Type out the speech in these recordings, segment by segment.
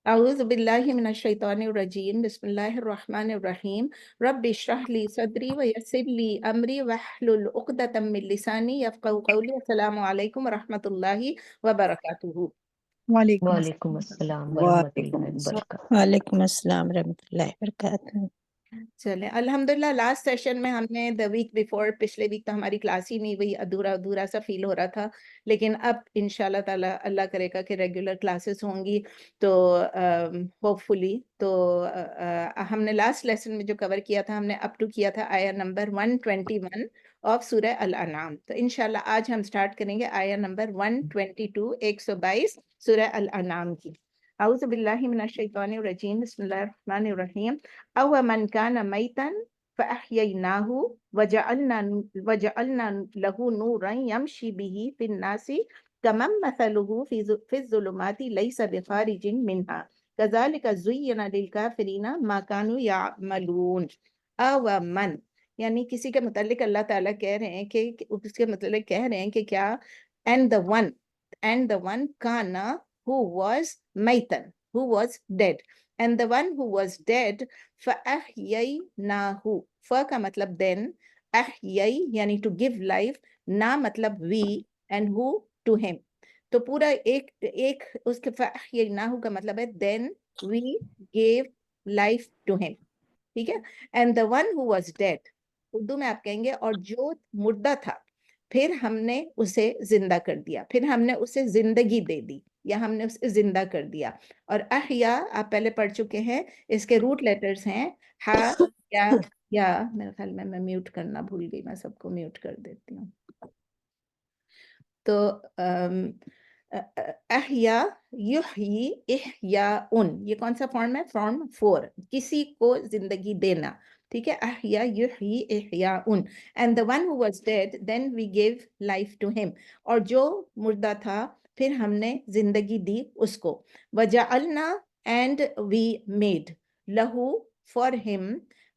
أعوذ بالله من الشيطان الرجيم بسم الله الرحمن الرحيم رب اشرح لي صدري ويسر لي أمري واحلل عقدة من لساني يفقهوا قولي السلام عليكم ورحمة الله وبركاته. وعلیکم وعلیکم السلام ورحمۃ وعلیکم اللہ السلام وبرکاتہ۔ وعلیکم السلام ورحمۃ اللہ وبرکاتہ۔ چلیں الحمدللہ لاسٹ سیشن میں ہم نے دا ویک بیفور پچھلے ویک تو ہماری کلاس ہی نہیں ہوئی، ادھورا ادھورا سا فیل ہو رہا تھا، لیکن اب انشاءاللہ تعالی اللہ کرے گا کہ ریگولر کلاسز ہوں گی تو ہوپ فلی تو ہم نے لاسٹ لیسن میں جو کور کیا تھا ہم نے اپ ٹو کیا تھا آیا نمبر 121 آف سورہ الانعام، تو انشاءاللہ آج ہم سٹارٹ کریں گے آیا نمبر 122 122 سورہ الانعام کی۔ اعوذ باللہ من الشیطان الرجیم بسم اللہ الرحمن الرحیم او من کان میتا فاحییناہ وجعلنا له نورا یمشی به فی الناس کمن مثلہ فی الظلمات لیس بخارج منها کذالک زین للکافرین ما کانوا یعملون۔ او من یعنی کسی کے متعلق اللہ تعالیٰ کہہ رہے ہیں کہ اس کے متعلق کہہ رہے ہیں کہ کیا and the one kana who was maitan, who was dead, and the one who was dead فَأَحْيَيْنَاهُ فَ کا مطلب then، احیئی یعنی to give life، نا مطلب we and who to him، تو پورا ایک اس کے فَأَحْيَيْنَاهُ کا مطلب ہے then we gave life to him، ٹھیک ہے۔ and the one who was dead Urdu میں آپ کہیں گے اور جو مردہ تھا پھر ہم نے اسے زندہ کر دیا، پھر ہم نے اسے زندگی دے دی یا ہم نے اسے زندہ کر دیا۔ اور احیا آپ پہلے پڑھ چکے ہیں، اس کے روٹ لیٹرز ہیں ہا یا میرے خیال میں میوٹ کرنا بھول گئی، میں سب کو میوٹ کر دیتی ہوں۔ تو احیا یحیی احیاءن، یہ کون سا فارم ہے؟ فارم 4، کسی کو زندگی دینا، ٹھیک ہے۔ احیا یحیی احیاءن and the one who was dead then we gave life to him، اور جو مردہ تھا پھر ہم نے زندگی دی اس کو۔ وجعلنا and we made لہو for him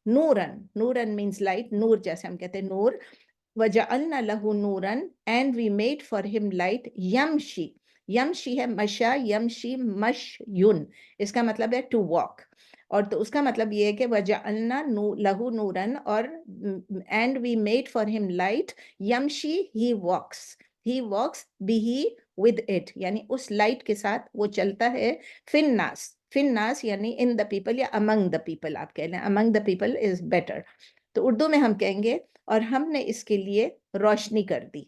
نورن، نورن means light، نور جیسے ہم کہتے ہیں نور، وَجَعَلْنَا لَهُ نُورًا and we made for him light یمشی، یمشی ہے مشا یمشی مشیون، اس کا مطلب ہے to walk، اور تو اس کا مطلب یہ ہے کہ وَجَعَلْنَا لَهُ نُورًا اور and we made for him light یمشی he walks به with it، یعنی اس لائٹ کے ساتھ وہ چلتا ہے، فی الناس یعنی in the people یا among the people، آپ کہہ لیں among the people is better، تو اردو میں ہم کہیں گے اور ہم نے اس کے لیے روشنی کر دی۔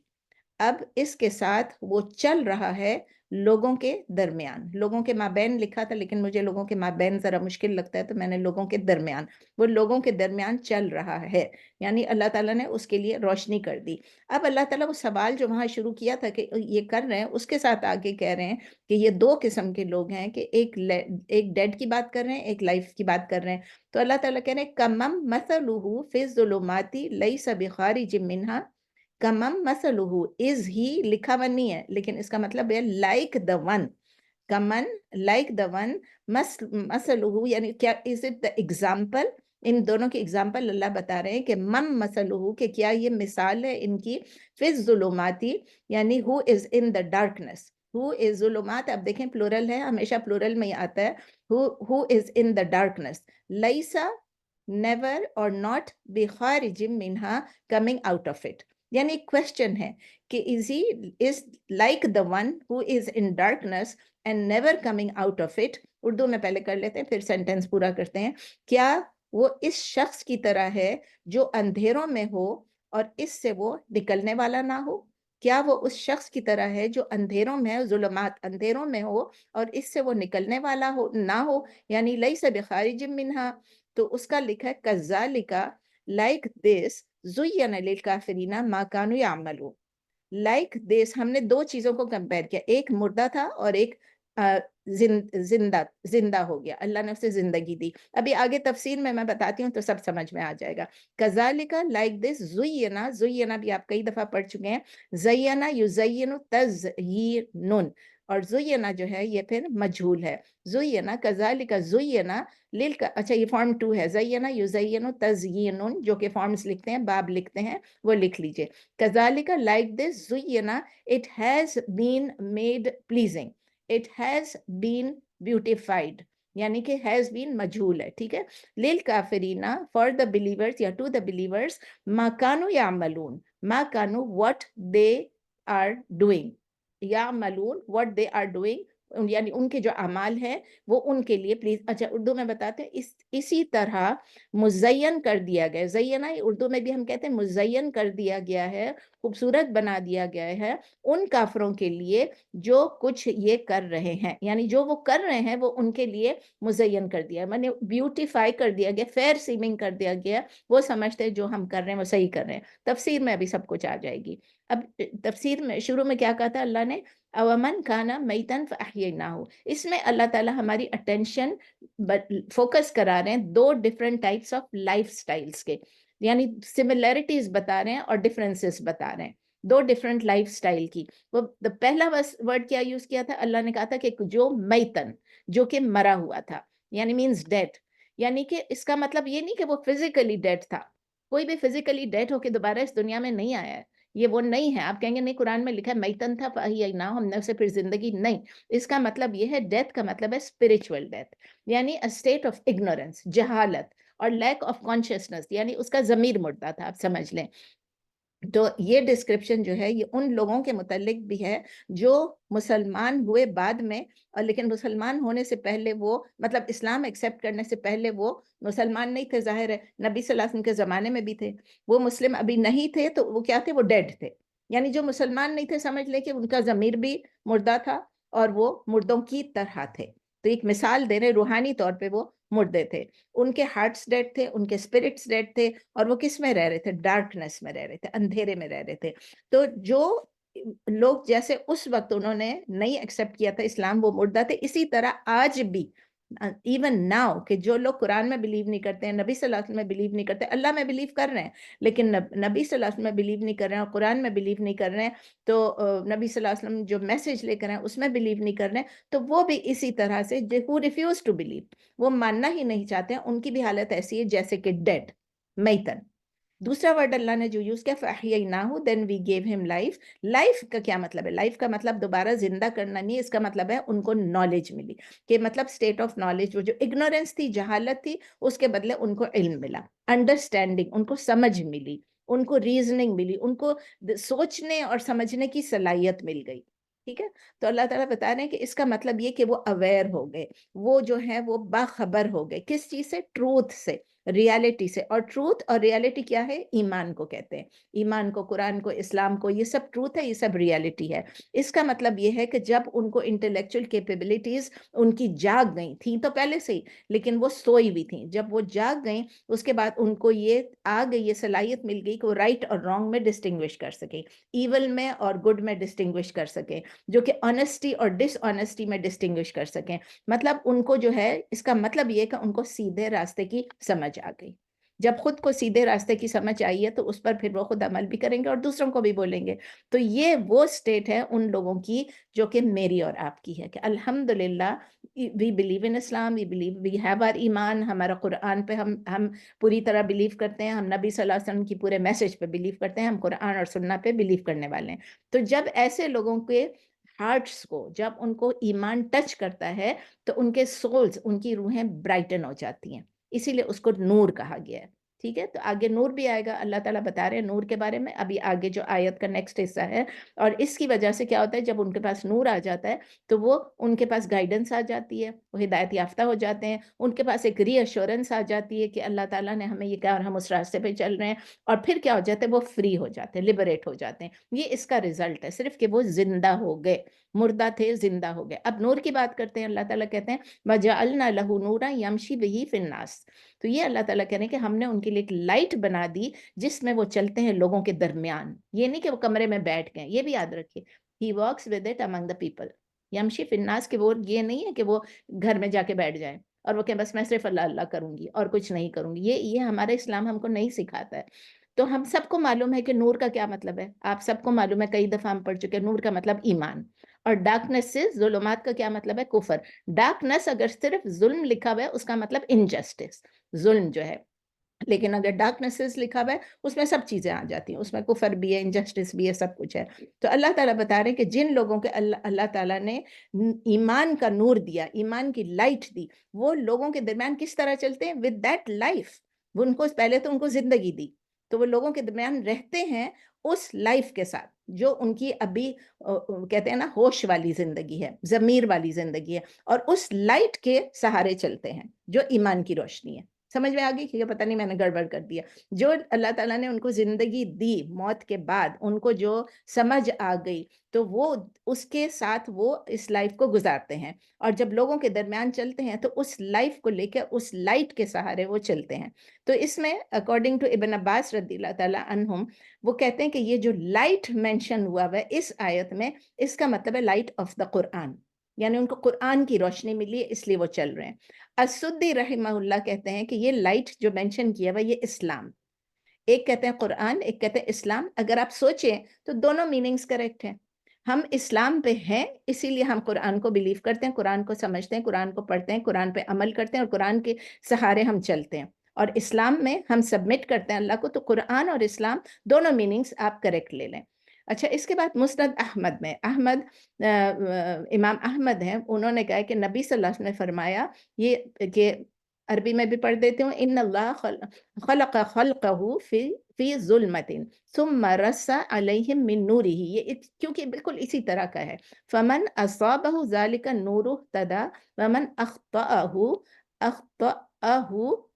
اب اس کے ساتھ وہ چل رہا ہے لوگوں کے درمیان، لوگوں کے مابین لکھا تھا لیکن مجھے لوگوں کے مابین ذرا مشکل لگتا ہے تو میں نے لوگوں کے درمیان، وہ لوگوں کے درمیان چل رہا ہے، یعنی اللہ تعالیٰ نے اس کے لیے روشنی کر دی۔ اب اللہ تعالیٰ وہ سوال جو وہاں شروع کیا تھا کہ یہ کر رہے ہیں، اس کے ساتھ آگے کہہ رہے ہیں کہ یہ دو قسم کے لوگ ہیں کہ ایک ڈیڈ کی بات کر رہے ہیں، ایک لائف کی بات کر رہے ہیں، تو اللہ تعالیٰ کہہ رہے ہیں کمم مثلہ فی الظلمات لیس بخارج منہا، کمم مثلہ از ہی لکھا ہوا نہیں ہے لیکن اس کا مطلب ہے like the one, common like the one, مثلہ یعنی کیا از اٹ دا ایگزامپل، ان دونوں کی ایگزامپل اللہ بتا رہے ہیں کہ مم مثلہ کہ کیا یہ مثال ہے ان کی، فی الظلماتی یعنی ہو از ان دا ڈارکنس، ہو از ظلمات، اب دیکھیں پلورل ہے، ہمیشہ پلورل میں ہی آتا ہے، who is in the darkness، لیسا never or not بخارج منہا coming out of it، یعنی کوشچن ہے کہ is like the one who is in darkness and never coming out of it، Urdu میں پہلے کر لیتے ہیں پھر سینٹنس پورا کرتے ہیں، کیا وہ اس شخص کی طرح ہے جو اندھیروں میں ہو اور اس سے وہ نکلنے والا نہ ہو، کیا وہ اس شخص کی طرح ہے جو اندھیروں میں ہے، ظلمات اندھیروں میں ہو اور اس سے وہ نکلنے والا ہو نہ ہو، یعنی لیس بخارج منہا، تو اس کا لکھا ہے کذالک لائک دس زین للکافرین ما کانوا یعملون، لائک دس ہم نے دو چیزوں کو کمپیئر کیا، ایک مردہ تھا اور ایک زندہ ہو گیا، اللہ نے اسے زندگی دی۔ ابھی آگے تفسیر میں بتاتی ہوں تو سب سمجھ میں آ جائے گا۔ کذالک لائک دس زینا، زینا بھی آپ کئی دفعہ پڑھ چکے ہیں، زینا یزین تزیین، اور زینا جو ہے یہ پھر مجھول ہے، زینا کذالک زینا اچھا یہ فارم 2 ہے، زینا یزین تزیین، جو کہ فارمز لکھتے ہیں باب لکھتے ہیں وہ لکھ لیجئے، کذالک لائک دس زینا it has been made pleasing، it has been beautified، یعنی کہ ہیز بین مجھول ہے، ٹھیک ہے. للکافرین فار دا بلیورز یا ٹو دا بلیورز ما کانوا یعملون، ما کانوا what they are doing، یعملون what they are doing یعنی ان کے جو اعمال ہیں وہ ان کے لیے پلیز. اچھا اردو میں بتاتے ہیں اسی طرح مزین کر دیا گیا، زینہ اردو میں بھی ہم کہتے ہیں مزین کر دیا گیا ہے، خوبصورت بنا دیا گیا ہے ان کافروں کے لیے جو کچھ یہ کر رہے ہیں، یعنی جو وہ کر رہے ہیں وہ ان کے لیے مزین کر دیا، میں نے بیوٹیفائی کر دیا گیا، فیئر سیمنگ کر دیا گیا، وہ سمجھتے ہیں جو ہم کر رہے ہیں وہ صحیح کر رہے ہیں. تفسیر میں ابھی سب کچھ آ جائے گی. اب تفسیر میں شروع میں کیا کہا تھا اللہ نے، اومن کانا میتن فاحییناہ، اس میں اللہ تعالیٰ ہماری اٹینشن فوکس کرا رہے ہیں دو different types of lifestyles کے، یعنی سملیرٹیز بتا رہے ہیں اور ڈفرینسز بتا رہے ہیں دو ڈفرینٹ لائف سٹائل کی. وہ پہلا ورڈ کیا یوز کیا تھا اللہ نے، کہا تھا کہ جو میتن، جو کہ مرا ہوا تھا، یعنی مینز ڈیڈ، یعنی کہ اس کا مطلب یہ نہیں کہ وہ فزیکلی ڈیڈ تھا، کوئی بھی فزیکلی ڈیڈ ہو کے دوبارہ اس دنیا میں نہیں آیا ہے، یہ وہ نہیں ہے. آپ کہیں گے نہیں قرآن میں لکھا ہے میتن تھا فاحییناہ، ہم نے اسے پھر زندگی، نہیں، اس کا مطلب یہ ہے ڈیتھ کا مطلب ہے اسپرچوئل ڈیتھ، یعنی اسٹیٹ آف اگنورینس، جہالت اور لیک آف کانشیسنس، یعنی اس کا ضمیر مردہ تھا، آپ سمجھ لیں. تو یہ ڈسکرپشن جو ہے یہ ان لوگوں کے متعلق بھی ہے جو مسلمان ہوئے بعد میں، اور لیکن مسلمان ہونے سے پہلے وہ مطلب اسلام ایکسیپٹ کرنے سے پہلے وہ مسلمان نہیں تھے. ظاہر ہے نبی صلی اللہ علیہ وسلم کے زمانے میں بھی تھے، وہ مسلم ابھی نہیں تھے تو وہ کیا تھے، وہ ڈیڈ تھے، یعنی جو مسلمان نہیں تھے سمجھ لے کہ ان کا ضمیر بھی مردہ تھا اور وہ مردوں کی طرح تھے. تو ایک مثال دے رہے، روحانی طور پہ وہ مردے تھے، ان کے ہارٹس ڈیڈ تھے، ان کے اسپرٹس ڈیڈ تھے، اور وہ کس میں رہ رہے تھے، ڈارکنیس میں رہ رہے تھے، اندھیرے میں رہ رہے تھے. تو جو لوگ جیسے اس وقت انہوں نے نہیں ایکسیپٹ کیا تھا اسلام، وہ مردہ تھے، اسی طرح آج بھی ایون ناؤ کہ جو لوگ قرآن میں بلیو نہیں کرتے ہیں، نبی صلی اللہ علیہ وسلم میں بلیو نہیں کرتے، اللہ میں بلیو کر رہے ہیں لیکن نبی صلی اللہ علیہ وسلم میں بلیو نہیں کر رہے ہیں اور قرآن میں بلیو نہیں کر رہے ہیں، تو نبی صلی اللہ علیہ وسلم جو میسج لے کر ہیں اس میں بلیو نہیں کر رہے ہیں، تو وہ بھی اسی طرح سے who refuse to believe، وہ ماننا ہی نہیں چاہتے ہیں، ان کی بھی حالت ایسی ہے جیسے کہ ڈیڈ، میتن. دوسرا ورڈ اللہ نے جو یوز کیا فَأَحْيَيْنَاهُ then we gave him life. Life کا کیا مطلب ہے؟ لائف کا مطلب دوبارہ زندہ کرنا نہیں، اس کا مطلب ہے ان کو نالج ملی، کہ مطلب اسٹیٹ آف نالج، وہ جو اگنورینس تھی، جہالت تھی، اس کے بدلے ان کو علم ملا، انڈرسٹینڈنگ، ان کو سمجھ ملی، ان کو ریزننگ ملی، ان کو سوچنے اور سمجھنے کی صلاحیت مل گئی. ٹھیک ہے، تو اللہ تعالیٰ بتا رہے ہیں کہ اس کا مطلب یہ کہ وہ اویئر ہو گئے، وہ جو ہے وہ باخبر ہو گئے، کس چیز سے؟ ٹروتھ سے، ریالٹی سے. اور ٹروتھ اور ریالٹی کیا ہے؟ ایمان کو کہتے ہیں، ایمان کو، قرآن کو، اسلام کو، یہ سب ٹروتھ ہے، یہ سب ریالٹی ہے. اس کا مطلب یہ ہے کہ جب ان کو انٹلیکچوئل کیپیبلٹیز ان کی جاگ گئیں، تھیں تو پہلے سے ہی لیکن وہ سوئی ہوئی تھیں، جب وہ جاگ گئیں اس کے بعد ان کو یہ آ گئی، یہ صلاحیت مل گئی کہ وہ رائٹ اور رانگ میں ڈسٹنگوش کر سکیں، ایول میں اور گڈ میں ڈسٹنگوش کر سکیں، جو کہ آنیسٹی اور ڈس آنیسٹی میں ڈسٹنگوش کر سکیں. مطلب ان کو جو ہے، اس کا مطلب یہ کہ ان کو سیدھے راستے کی سمجھ آ گئی. جب خود کو سیدھے راستے کی سمجھ آئی ہے تو اس پر پھر وہ خود عمل بھی کریں گے اور دوسروں کو بھی بولیں گے. تو یہ وہ سٹیٹ ہے ان لوگوں کی جو کہ میری اور آپ کی ہے، کہ الحمدللہ we believe in Islam, we believe, we have our ایمان، ہمارا قرآن پہ ہم پوری طرح بلیو کرتے ہیں، ہم نبی صلی اللہ علیہ وسلم کی پورے میسج پہ بلیو کرتے ہیں، ہم قرآن اور سنت پہ بلیو کرنے والے ہیں. تو جب ایسے لوگوں کے ہارٹس کو، جب ان کو ایمان ٹچ کرتا ہے تو ان کے سولز، ان کی روحیں برائٹن ہو جاتی ہیں، اسی لیے اس کو نور کہا گیا ہے. ٹھیک ہے، تو آگے نور بھی آئے گا، اللہ تعالیٰ بتا رہے ہیں نور کے بارے میں ابھی آگے جو آیت کا نیکسٹ حصہ ہے. اور اس کی وجہ سے کیا ہوتا ہے، جب ان کے پاس نور آ جاتا ہے تو وہ ان کے پاس گائیڈنس آ جاتی ہے، وہ ہدایت یافتہ ہو جاتے ہیں، ان کے پاس ایک ری ایشورنس آ جاتی ہے کہ اللہ تعالیٰ نے ہمیں یہ کہا اور ہم اس راستے پہ چل رہے ہیں. اور پھر کیا ہو جاتا ہے، وہ فری ہو جاتے ہیں، لبریٹ ہو جاتے ہیں. یہ اس کا رزلٹ ہے صرف کہ وہ زندہ ہو گئے، مردہ تھے زندہ ہو گئے. اب نور کی بات کرتے ہیں، اللہ تعالیٰ کہتے ہیں وَجَعَلْنَا لَهُ نُورًا يَمْشِي بِهِ فِي النَّاسِ. تو یہ اللہ تعالیٰ کہہ رہے ہیں کہ ہم نے ان کے لیے ایک لائٹ بنا دی جس میں وہ چلتے ہیں لوگوں کے درمیان. یہ نہیں کہ وہ کمرے میں بیٹھ گئے، یہ بھی یاد رکھیے. He walks with it among the people. یمشی فی الناس، کہ وہ یہ نہیں ہے کہ وہ گھر میں جا کے بیٹھ جائیں اور وہ کہ بس میں صرف اللہ اللہ کروں گی اور کچھ نہیں کروں گی. یہ ہمارا اسلام ہم کو نہیں سکھاتا ہے. تو ہم سب کو معلوم ہے کہ نور کا کیا مطلب ہے، آپ سب کو معلوم ہے، کئی دفعہ ہم پڑھ چکے ہیں. نور کا مطلب ایمان، اور ڈارکنیس سے، ظلمات کا کیا مطلب ہے؟ کفر. ڈارکنیس اگر صرف ظلم لکھا ہوا ہے اس کا مطلب انجسٹس، ظلم جو ہے. لیکن اگر ڈارکنیسز لکھا ہوا ہے اس میں سب چیزیں آ جاتی ہیں، اس میں کفر بھی ہے، انجسٹس بھی ہے، سب کچھ ہے۔ تو اللہ تعالیٰ بتا رہے ہیں کہ جن لوگوں کے اللہ تعالیٰ نے ایمان کا نور دیا، ایمان کی لائٹ دی، وہ لوگوں کے درمیان کس طرح چلتے ہیں؟ ود دیٹ لائف، وہ ان کو پہلے تو ان کو زندگی دی، تو وہ لوگوں کے درمیان رہتے ہیں اس لائف کے ساتھ جو ان کی ابھی کہتے ہیں نا ہوش والی زندگی ہے، ضمیر والی زندگی ہے، اور اس لائٹ کے سہارے چلتے ہیں جو ایمان کی روشنی ہے۔ سمجھ میں آگئی کہ پتہ نہیں میں نے گڑبڑ کر دیا؟ جو اللہ تعالیٰ نے ان کو زندگی دی موت کے بعد، ان کو جو سمجھ آ گئی تو وہ اس کے ساتھ وہ اس لائف کو گزارتے ہیں، اور جب لوگوں کے درمیان چلتے ہیں تو اس لائف کو لے کے اس لائٹ کے سہارے وہ چلتے ہیں۔ تو اس میں اکارڈنگ ٹو ابن عباس رضی اللہ تعالیٰ عنہم، وہ کہتے ہیں کہ یہ جو لائٹ مینشن ہوا ہے اس آیت میں، اس کا مطلب ہے لائٹ آف دا قرآن، یعنی ان کو قرآن کی روشنی ملی ہے اس لیے وہ چل رہے ہیں۔ السدی رحمہ اللہ کہتے ہیں کہ یہ لائٹ جو مینشن کیا ہوا یہ اسلام، ایک کہتے ہیں قرآن، ایک کہتے ہیں اسلام۔ اگر آپ سوچیں تو دونوں میننگز کریکٹ ہیں۔ ہم اسلام پہ ہیں اسی لیے ہم قرآن کو بلیو کرتے ہیں، قرآن کو سمجھتے ہیں، قرآن کو پڑھتے ہیں، قرآن پہ عمل کرتے ہیں، اور قرآن کے سہارے ہم چلتے ہیں، اور اسلام میں ہم سبمٹ کرتے ہیں اللہ کو۔ تو قرآن اور اسلام دونوں میننگز آپ کریکٹ لے لیں۔ اچھا، اس کے بعد مسند احمد میں امام احمد ہیں، انہوں نے کہا کہ نبی صلی اللہ علیہ وسلم نے فرمایا، یہ کہ عربی میں بھی پڑھ دیتی ہوں، ان اللہ خلق خلقہ فی ظلمت ثم رس علیہم من نورہ، یہ کیونکہ بالکل اسی طرح کا ہے، فمن اصابہ ذلک النور اہتدی ومن اخطأہ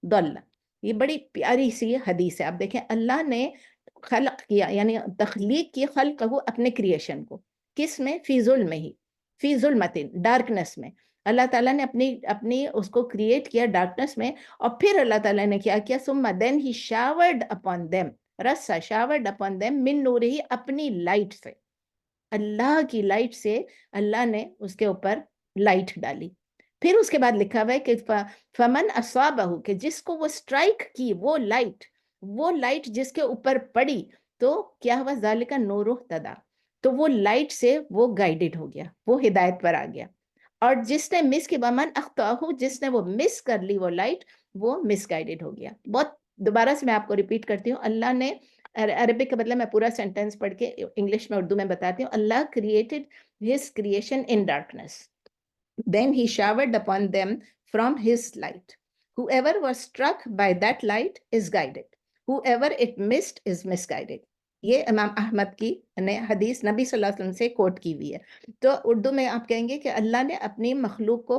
ضل۔ یہ بڑی پیاری سی حدیث ہے۔ آپ دیکھیں اللہ نے خلق کیا، یعنی تخلیق کی، خلق ہو اپنے کریشن کو، کس میں؟ فی ظلم ہی، فی ظلمت، ڈارکنس میں۔ اللہ تعالیٰ نے اپنی اس کو کریٹ کیا ڈارکنس میں، اور پھر اللہ تعالیٰ نے کیا ثم then he showered upon them، رسا showered upon them من نورہ، اپنی لائٹ سے، اللہ کی لائٹ سے اللہ نے اس کے اوپر لائٹ ڈالی۔ پھر اس کے بعد لکھا ہوا ہے کہ فمن اصابہ، کہ جس کو وہ سٹرائک کی وہ لائٹ جس کے اوپر پڑی تو کیا ہوا؟ ذالک نور اہتدی، تو وہ لائٹ سے وہ گائیڈڈ ہو گیا، وہ ہدایت پر آ گیا۔ اور جس نے مس کی ومن اخطأہ، جس نے وہ مس کر لی وہ لائٹ، وہ مس گائیڈڈ ہو گیا۔ بہت دوبارہ سے میں آپ کو ریپیٹ کرتی ہوں، اللہ نے عربک کا مطلب میں پورا سینٹینس پڑھ کے انگلش میں اردو میں بتاتی ہوں۔ Allah created his creation in darkness, then he showered upon them from his light. Whoever was struck by that light is guided. Whoever it missed is misguided. یہ امام احمد کی نے حدیث نبی صلی اللہ علیہ وسلم سے کوٹ کی ہوئی ہے۔ تو اردو میں آپ کہیں گے کہ اللہ نے اپنی مخلوق کو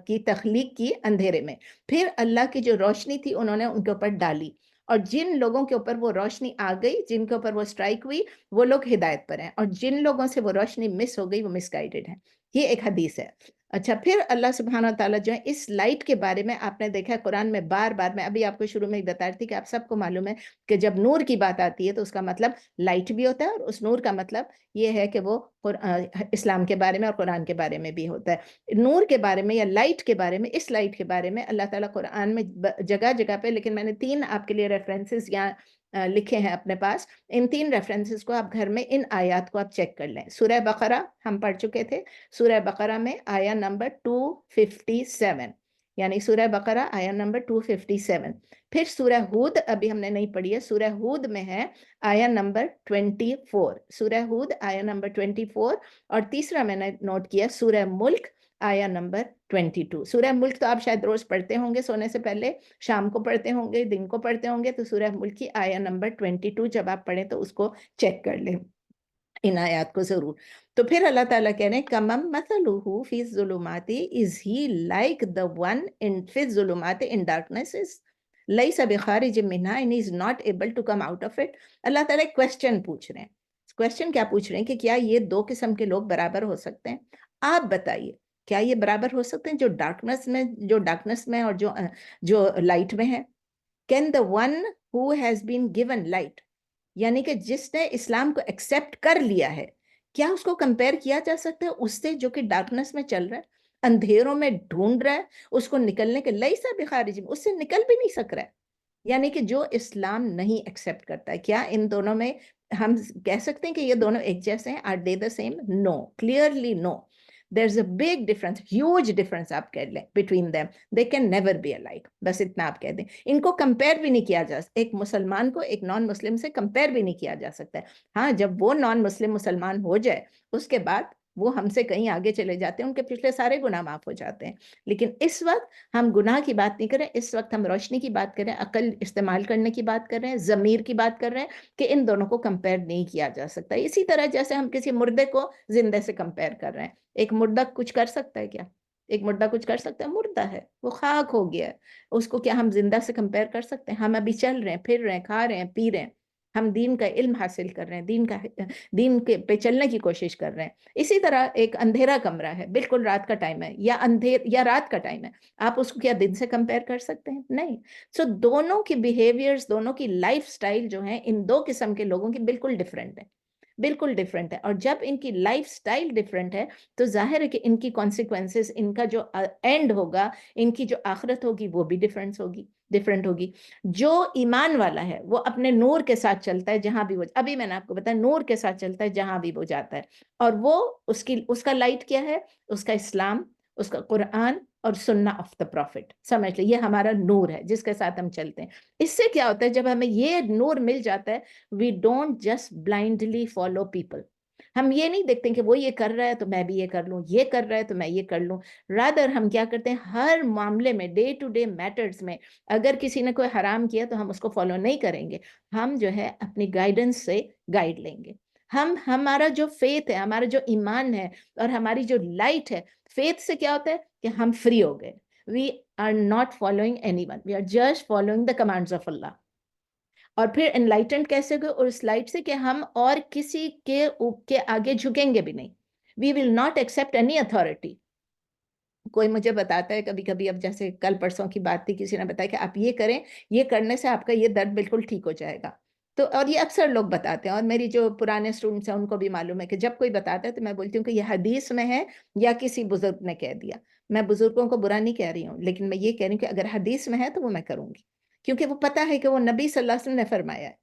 کی تخلیق کی اندھیرے میں، پھر اللہ کی جو روشنی تھی انہوں نے ان کے اوپر ڈالی، اور جن لوگوں کے اوپر وہ روشنی آ گئی، جن کے اوپر وہ سٹرائک ہوئی، وہ لوگ ہدایت پر ہیں، اور جن لوگوں سے وہ روشنی مس ہو گئی وہ مس گائیڈڈ ہیں۔ یہ ایک حدیث ہے۔ اچھا، پھر اللہ سبحانہ وتعالیٰ جو ہے اس لائٹ کے بارے میں آپ نے دیکھا قرآن میں بار بار، میں ابھی آپ کو شروع میں بتا رہی تھی کہ آپ سب کو معلوم ہے کہ جب نور کی بات آتی ہے تو اس کا مطلب لائٹ بھی ہوتا ہے، اور اس نور کا مطلب یہ ہے کہ وہ اسلام کے بارے میں اور قرآن کے بارے میں بھی ہوتا ہے۔ نور کے بارے میں یا لائٹ کے بارے میں، اس لائٹ کے بارے میں اللہ تعالیٰ قرآن میں جگہ جگہ پہ، لیکن میں نے 3 آپ کے لیے ریفرنسز یہاں لکھے ہیں اپنے پاس، ان 3 ریفرنسز کو آپ گھر میں ان آیات کو آپ چیک کر لیں۔ سورہ بقرہ ہم پڑھ چکے تھے، سورہ بقرہ میں آیا نمبر 257، یعنی سورہ بقرہ آیا نمبر 257۔ پھر سورہ ہود ابھی ہم نے نہیں پڑھی ہے، سورہ ہود میں ہے آیا نمبر 24، سورہ ہود آیا نمبر 24، اور تیسرا میں نے نوٹ کیا سورہ ملک آیا نمبر 22۔ سورہ ملک تو آپ شاید روز پڑھتے ہوں گے سونے سے پہلے، شام کو پڑھتے ہوں گے، دن کو پڑھتے ہوں گے، تو سورہ ملک کی آیا نمبر 22 جب آپ پڑھیں تو اس کو چیک کر لیں، ان آیات کو ضرور۔ تو پھر اللہ تعالیٰ کہہ رہے ہیں کَمَن مَثَلُهُ فِي الظُّلُمَاتِ، is he like the one in فِي الظُّلُمَاتِ in darknesses لَيْسَ بِخَارِجٍ مِنْهَا and is not able to come out of it۔ اللہ تعالیٰ ایک کویسچن پوچھ رہے ہیں۔ کویسچن کیا پوچھ رہے ہیں کہ کیا یہ 2 قسم کے لوگ برابر ہو سکتے ہیں؟ آپ بتائیے کیا یہ برابر ہو سکتے ہیں، جو ڈارکنس میں اور جو لائٹ میں ہے؟ Can the one who has been given light، یعنی کہ جس نے اسلام کو ایکسیپٹ کر لیا ہے، کیا اس کو کمپیئر کیا جا سکتا ہے اس سے جو کہ ڈارکنس میں چل رہا ہے، اندھیروں میں ڈھونڈ رہا ہے اس کو نکلنے کے، لیسا بخارج، اس سے نکل بھی نہیں سک رہا ہے، یعنی کہ جو اسلام نہیں ایکسیپٹ کرتا ہے۔ کیا ان دونوں میں ہم کہہ سکتے ہیں کہ یہ دونوں ایک جیسے ہیں؟ Are they the same? No, clearly no. there's a big difference, huge difference آپ کہہ لیں between them. They can never be alike. بس اتنا آپ کہہ دیں. ان کو کمپیئر بھی نہیں کیا جا سکتا. ایک مسلمان کو ایک نان مسلم سے کمپیئر بھی نہیں کیا جا سکتا ہے. ہاں جب وہ نان مسلم مسلمان ہو جائے اس کے بعد وہ ہم سے کہیں آگے چلے جاتے ہیں, ان کے پچھلے سارے گناہ معاف ہو جاتے ہیں. لیکن اس وقت ہم گناہ کی بات نہیں کر رہے, اس وقت ہم روشنی کی بات کر رہے ہیں, عقل استعمال کرنے کی بات کر رہے ہیں, ضمیر کی بات کر رہے ہیں کہ ان دونوں کو کمپیئر نہیں کیا جا سکتا. اسی طرح جیسے ہم کسی مردے کو زندہ سے کمپیئر کر رہے ہیں. ایک مردہ کچھ کر سکتا ہے کیا؟ ایک مردہ کچھ کر سکتا ہے؟ مردہ ہے, وہ خاک ہو گیا ہے. اس کو کیا ہم زندہ سے کمپیئر کر سکتے ہیں؟ ہم ابھی چل رہے ہیں, پھر رہے ہیں, کھا رہے ہیں, پی رہے ہیں, ہم دین کا علم حاصل کر رہے ہیں, دین کے پہ چلنے کی کوشش کر رہے ہیں. اسی طرح ایک اندھیرا کمرہ ہے, بالکل رات کا ٹائم ہے یا رات کا ٹائم ہے, آپ اس کو کیا دن سے کمپیئر کر سکتے ہیں؟ نہیں. سو دونوں کی بیہیویئرز, دونوں کی لائف سٹائل جو ہیں ان دو قسم کے لوگوں کی بالکل ڈیفرنٹ ہے, بالکل ڈیفرنٹ ہے. اور جب ان کی لائف سٹائل ڈیفرنٹ ہے تو ظاہر ہے کہ ان کی کانسیکوینسز, ان کا جو اینڈ ہوگا, ان کی جو آخرت ہوگی وہ بھی ڈیفرنٹ ہوگی. جو ایمان والا ہے وہ اپنے نور کے ساتھ چلتا ہے جہاں بھی وہ, ابھی میں نے آپ کو بتایا, نور کے ساتھ چلتا ہے جہاں بھی وہ جاتا ہے. اور وہ اس کا لائٹ کیا ہے؟ اس کا اسلام, اس کا قرآن اور سنہ آف دا پروفٹ. سمجھ لیں یہ ہمارا نور ہے جس کے ساتھ ہم چلتے ہیں. اس سے کیا ہوتا ہے جب ہمیں یہ نور مل جاتا ہے, we don't just blindly follow people. ہم یہ نہیں دیکھتے کہ وہ یہ کر رہا ہے تو میں بھی یہ کر لوں, یہ کر رہا ہے تو میں یہ کر لوں. رادر ہم کیا کرتے ہیں, ہر معاملے میں, ڈے ٹو ڈے میٹرز میں, اگر کسی نے کوئی حرام کیا تو ہم اس کو فالو نہیں کریں گے, ہم جو ہے اپنی گائیڈنس سے گائیڈ لیں گے. ہمارا جو فیتھ ہے, ہمارا جو ایمان ہے اور ہماری جو لائٹ ہے, فیتھ سے کیا ہوتا ہے کہ ہم فری ہو گئے. We are not following anyone, we are just following the commands of Allah. اور پھر انلائٹنڈ کیسے گئے؟ اور اس لائٹ سے کہ ہم اور کسی کے آگے جھکیں گے بھی نہیں. We will not accept any authority. کوئی مجھے بتاتا ہے کبھی کبھی, اب جیسے کل پرسوں کی بات تھی, کسی نے بتایا کہ آپ یہ کریں, یہ کرنے سے آپ کا یہ درد بالکل ٹھیک ہو جائے گا. تو اور یہ اکثر لوگ بتاتے ہیں, اور میری جو پرانے اسٹوڈنٹس ہیں ان کو بھی معلوم ہے کہ جب کوئی بتاتا ہے تو میں بولتی ہوں کہ یہ حدیث میں ہے یا کسی بزرگ نے کہہ دیا. میں بزرگوں کو برا نہیں کہہ رہی ہوں, لیکن میں یہ کہہ رہی ہوں کہ اگر حدیث میں ہے تو وہ میں کروں گی, کیونکہ وہ پتہ ہے کہ وہ نبی صلی اللہ علیہ وسلم نے فرمایا ہے,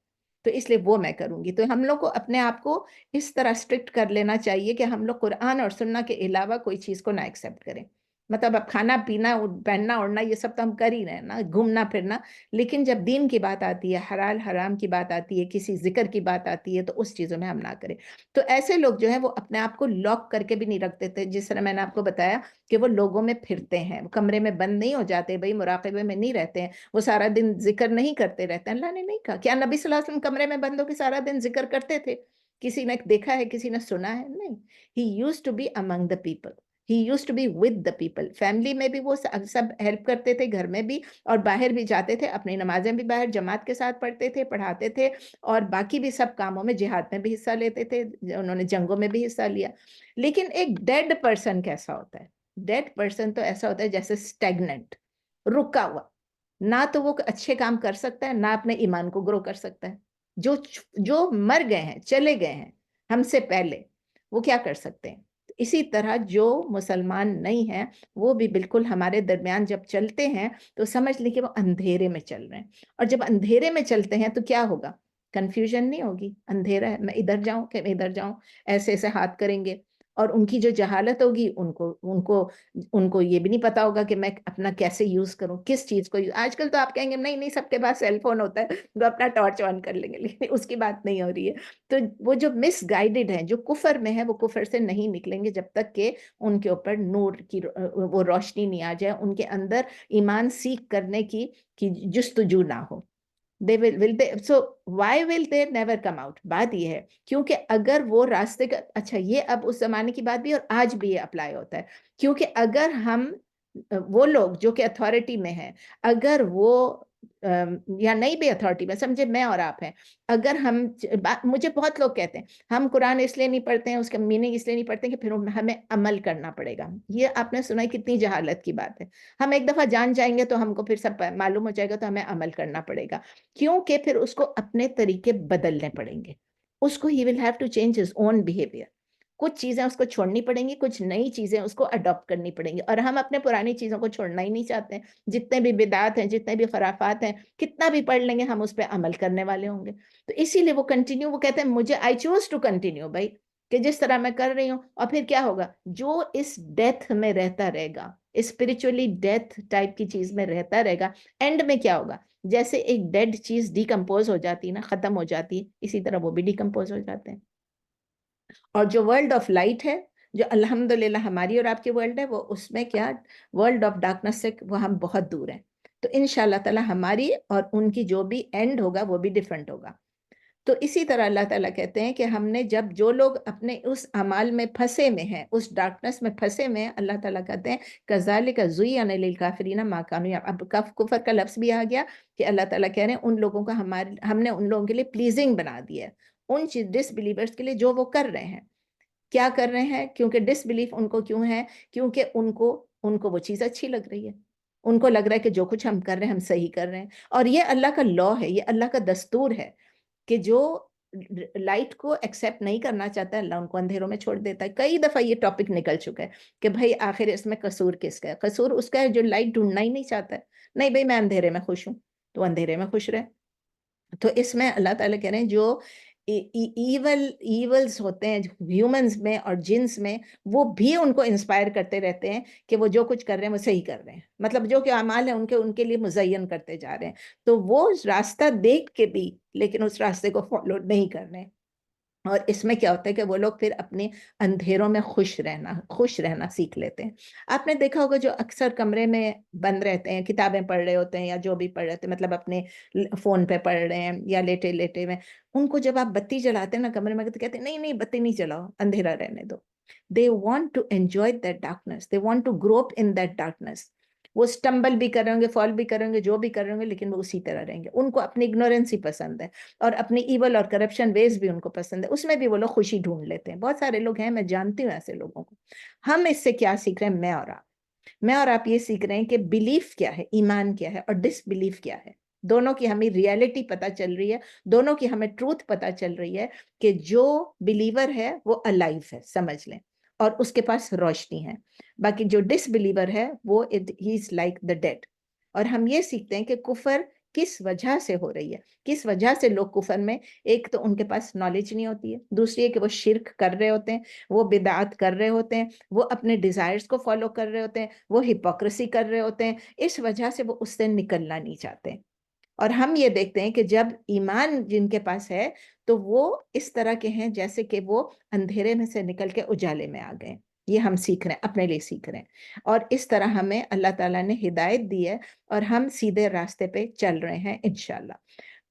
تو اس لیے وہ میں کروں گی. تو ہم لوگ کو اپنے آپ کو اس طرح اسٹرکٹ کر لینا چاہیے کہ ہم لوگ قرآن اور سنہ کے علاوہ کوئی چیز کو نہ ایکسیپٹ کریں. مطلب اب کھانا پینا, پہننا اوڑھنا, یہ سب تو ہم کر ہی رہے ہیں نا, گھومنا پھرنا, لیکن جب دین کی بات آتی ہے, حلال حرام کی بات آتی ہے, کسی ذکر کی بات آتی ہے, تو اس چیزوں میں ہم نہ کریں. تو ایسے لوگ جو ہیں وہ اپنے آپ کو لاک کر کے بھی نہیں رکھتے تھے, جس طرح میں نے آپ کو بتایا کہ وہ لوگوں میں پھرتے ہیں, کمرے میں بند نہیں ہو جاتے, بھائی مراقبے میں نہیں رہتے ہیں, وہ سارا دن ذکر نہیں کرتے رہتے ہیں. اللہ نے نہیں کہا. کیا نبی صلی اللہ علیہ وسلم کمرے میں بند ہو کے سارا دن ذکر کرتے تھے؟ کسی نے دیکھا ہے, کسی نے سنا ہے؟ نہیں. He used to be among the people. He used to be with the people. Family میں بھی وہ سب ہیلپ کرتے تھے, گھر میں بھی, اور باہر بھی جاتے تھے, اپنی نمازیں بھی باہر جماعت کے ساتھ پڑھتے تھے, پڑھاتے تھے, اور باقی بھی سب کاموں میں, جہاد میں بھی حصہ لیتے تھے, انہوں نے جنگوں میں بھی حصہ لیا. لیکن ایک ڈیڈ پرسن کیسا ہوتا ہے؟ ڈیڈ پرسن تو ایسا ہوتا ہے جیسے اسٹیگننٹ, رکا ہوا, نہ تو وہ اچھے کام کر سکتا ہے, نہ اپنے ایمان کو گرو کر سکتا ہے. جو مر گئے ہیں, چلے گئے ہیں ہم سے پہلے, وہ کیا کر سکتے ہیں؟ اسی طرح جو مسلمان نہیں ہیں وہ بھی بالکل ہمارے درمیان جب چلتے ہیں تو سمجھ لیں کہ وہ اندھیرے میں چل رہے ہیں. اور جب اندھیرے میں چلتے ہیں تو کیا ہوگا؟ کنفیوژن نہیں ہوگی. اندھیرا ہے, میں ادھر جاؤں کہ میں ادھر جاؤں, ایسے ایسے ہاتھ کریں گے. اور ان کی جو جہالت ہوگی, ان کو یہ بھی نہیں پتا ہوگا کہ میں اپنا کیسے یوز کروں, کس چیز کو. آج کل تو آپ کہیں گے نہیں سب کے پاس سیل فون ہوتا ہے, وہ اپنا ٹارچ آن کر لیں گے, لیکن اس کی بات نہیں ہو رہی ہے. تو وہ جو مس گائیڈڈ ہیں, جو کفر میں ہے, وہ کفر سے نہیں نکلیں گے جب تک کہ ان کے اوپر نور کی وہ روشنی نہیں آ جائے, ان کے اندر ایمان سیکھ کرنے کی جستجو نہ ہو. So why will they never come out? بات یہ ہے کیونکہ اگر وہ راستے کا, اچھا یہ اب اس زمانے کی بات بھی, اور آج بھی یہ اپلائی ہوتا ہے, کیونکہ اگر ہم وہ لوگ جو کہ اتھارٹی میں ہیں, اگر وہ یا نہیں بھی اتھارٹی میں, سمجھے میں اور آپ ہیں, اگر ہم, مجھے بہت لوگ کہتے ہیں ہم قرآن اس لیے نہیں پڑھتے ہیں, اس کا میننگ اس لیے نہیں پڑھتے ہیں کہ پھر ہمیں عمل کرنا پڑے گا. یہ آپ نے سنا ہے, کتنی جہالت کی بات ہے. ہم ایک دفعہ جان جائیں گے تو ہم کو پھر سب معلوم ہو جائے گا, تو ہمیں عمل کرنا پڑے گا, کیونکہ پھر اس کو اپنے طریقے بدلنے پڑیں گے. اس کو he will have to change his own behavior. کچھ چیزیں اس کو چھوڑنی پڑیں گی, کچھ نئی چیزیں اس کو اڈاپٹ کرنی پڑیں گی, اور ہم اپنے پرانی چیزوں کو چھوڑنا ہی نہیں چاہتے ہیں. جتنے بھی بدعات ہیں, جتنے بھی خرافات ہیں, کتنا بھی پڑھ لیں گے, ہم اس پہ عمل کرنے والے ہوں گے. تو اسی لیے وہ کنٹینیو, وہ کہتے ہیں مجھے I choose to continue. بھائی کہ جس طرح میں کر رہی ہوں. اور پھر کیا ہوگا؟ جو اس ڈیتھ میں رہتا رہے گا، اسپرچولی ڈیتھ ٹائپ کی چیز میں رہتا رہے گا، اینڈ میں کیا ہوگا؟ جیسے ایک ڈیڈ چیز ڈیکمپوز ہو جاتی ہے نا، ختم ہو جاتی ہے، اسی طرح وہ بھی ڈیکمپوز ہو جاتے ہیں. اور جو ورلڈ آف لائٹ ہے، جو الحمدللہ ہماری اور آپ کی ورلڈ ہے، وہ اس میں کیا، ورلڈ آف ڈارکنس سے وہ ہم بہت دور ہیں. تو انشاءاللہ تعالی ہماری اور ان کی جو بھی اینڈ ہوگا وہ بھی ڈیفرنٹ ہوگا. تو اسی طرح اللہ تعالیٰ کہتے ہیں کہ ہم نے جب جو لوگ اپنے اس اعمال میں پھنسے میں ہیں، اس ڈارکنس میں پھنسے میں ہیں، اللہ تعالیٰ کہتے ہیں کذالک زُیّنَ لِلْکَافِرِینَ مَا کَانُوا اب کفر کا لفظ بھی آ گیا کہ اللہ تعالیٰ کہہ رہے ہیں ان لوگوں کا ہم نے ان لوگوں کے لیے پلیزنگ بنا دیا ہے، ان ڈس بلیورز کے لیے جو وہ کر رہے ہیں. کیا کر رہے ہیں؟ کیونکہ ڈس بلیف ان کو کیوں ہے؟ کیونکہ ان کو وہ چیز اچھی لگ رہی ہے. ان کو لگ رہا ہے کہ جو کچھ ہم کر رہے ہیں ہم صحیح کر رہے ہیں. اور یہ اللہ کا لا ہے، یہ اللہ کا دستور ہے کہ جو لائٹ کو ایکسیپٹ نہیں کرنا چاہتا ہے اللہ ان کو اندھیروں میں چھوڑ دیتا ہے. کئی دفعہ یہ ٹاپک نکل چکا ہے کہ بھائی آخر اس میں قصور کس کا ہے؟ قصور اس کا ہے جو لائٹ ڈھونڈنا ہی نہیں چاہتا ہے. نہیں بھائی میں اندھیرے میں خوش ہوں، تو اندھیرے میں خوش رہے. تو اس میں اللہ تعالیٰ کہہ رہے ہیں جو ایولز ہوتے ہیں ہیومنز میں اور جنس میں، وہ بھی ان کو انسپائر کرتے رہتے ہیں کہ وہ جو کچھ کر رہے ہیں وہ صحیح کر رہے ہیں. مطلب جو کہ اعمال ہیں ان کے لیے مزین کرتے جا رہے ہیں. تو وہ راستہ دیکھ کے بھی لیکن اس راستے کو فالو نہیں کر رہے ہیں. اور اس میں کیا ہوتا ہے کہ وہ لوگ پھر اپنے اندھیروں میں خوش رہنا سیکھ لیتے ہیں. آپ نے دیکھا ہوگا جو اکثر کمرے میں بند رہتے ہیں، کتابیں پڑھ رہے ہوتے ہیں یا جو بھی پڑھ رہے ہوتے ہیں، مطلب اپنے فون پہ پڑھ رہے ہیں یا لیٹے لیٹے میں، ان کو جب آپ بتی جلاتے ہیں نا کمرے میں، تو کہتے ہیں نہیں نہیں بتی نہیں جلاؤ، اندھیرا رہنے دو. They want to enjoy that darkness. They want to grow up in that darkness. وہ سٹمبل بھی کر رہے ہوں گے، فال بھی کر رہے ہوں گے، جو بھی کر رہے ہوں گے، لیکن وہ اسی طرح رہیں گے. ان کو اپنی اگنورینس ہی پسند ہے اور اپنی ایول اور کرپشن ویز بھی ان کو پسند ہے. اس میں بھی وہ لوگ خوشی ڈھونڈ لیتے ہیں. بہت سارے لوگ ہیں، میں جانتی ہوں ایسے لوگوں کو. ہم اس سے کیا سیکھ رہے ہیں؟ میں اور آپ یہ سیکھ رہے ہیں کہ بلیف کیا ہے، ایمان کیا ہے، اور ڈس بلیف کیا ہے. دونوں کی ہمیں ریئلٹی پتہ چل رہی ہے، دونوں کی ہمیں ٹروتھ پتہ چل رہی ہے کہ جو بلیور ہے وہ الائیو ہے، سمجھ لیں، اور اس کے پاس روشنی ہے. باقی جو ڈس بلیور ہے وہ ہی از لائک دا ڈیڈ. اور ہم یہ سیکھتے ہیں کہ کفر کس وجہ سے ہو رہی ہے، کس وجہ سے لوگ کفر میں، ایک تو ان کے پاس نالج نہیں ہوتی ہے، دوسری ہے کہ وہ شرک کر رہے ہوتے ہیں، وہ بدعات کر رہے ہوتے ہیں، وہ اپنے ڈیزائرز کو فالو کر رہے ہوتے ہیں، وہ ہپوکریسی کر رہے ہوتے ہیں. اس وجہ سے وہ اس سے نکلنا نہیں چاہتے. اور ہم یہ دیکھتے ہیں کہ جب ایمان جن کے پاس ہے تو وہ اس طرح کے ہیں جیسے کہ وہ اندھیرے میں سے نکل کے اجالے میں آ گئے. یہ ہم سیکھ رہے ہیں، اپنے لیے سیکھ رہے ہیں. اور اس طرح ہمیں اللہ تعالیٰ نے ہدایت دی ہے اور ہم سیدھے راستے پہ چل رہے ہیں انشاءاللہ.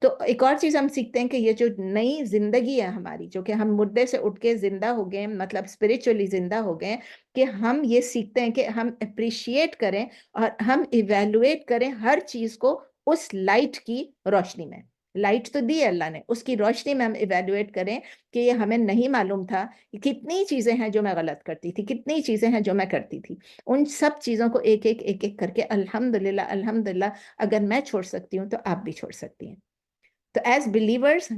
تو ایک اور چیز ہم سیکھتے ہیں کہ یہ جو نئی زندگی ہے ہماری، جو کہ ہم مردے سے اٹھ کے زندہ ہو گئے، مطلب اسپرچولی زندہ ہو گئے، کہ ہم یہ سیکھتے ہیں کہ ہم اپریشیٹ کریں اور ہم ایویلویٹ کریں ہر چیز کو اس لائٹ کی روشنی میں. لائٹ تو دی ہے اللہ نے، اس کی روشنی میں ہم ایویلویٹ کریں کہ یہ ہمیں نہیں معلوم تھا کہ کتنی چیزیں ہیں جو میں غلط کرتی تھی، کتنی چیزیں ہیں جو میں کرتی تھی. ان سب چیزوں کو ایک ایک کر کے الحمدللہ اگر میں چھوڑ سکتی ہوں تو آپ بھی چھوڑ سکتی ہیں. تو as believers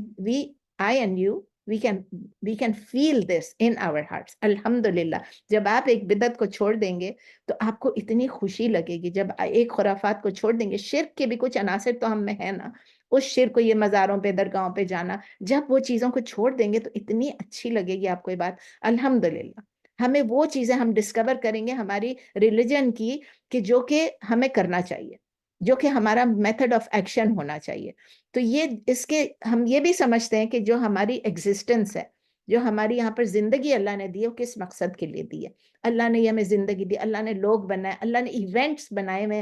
I and you, we can feel this in our hearts. الحمدللہ جب آپ ایک بدعت کو چھوڑ دیں گے تو آپ کو اتنی خوشی لگے گی. جب ایک خرافات کو چھوڑ دیں گے، شرک کے بھی کچھ عناصر تو ہم میں ہے نا، اس شرک کو، یہ مزاروں پہ درگاہوں پہ جانا، جب وہ چیزوں کو چھوڑ دیں گے تو اتنی اچھی لگے گی آپ کو یہ بات. الحمدللہ ہمیں وہ چیزیں ہم ڈسکور کریں گے ہماری ریلیجن کی کہ جو کہ ہمیں کرنا چاہیے، جو کہ ہمارا میتھڈ آف ایکشن ہونا چاہیے. تو اس کے ہم یہ بھی سمجھتے ہیں کہ جو ہماری ایگزسٹنس ہے، جو ہماری یہاں پر زندگی اللہ نے دی ہے، وہ کس مقصد کے لیے دی ہے. اللہ نے یہ ہمیں زندگی دی، اللہ نے لوگ بنائے، اللہ نے ایونٹس بنائے ہوئے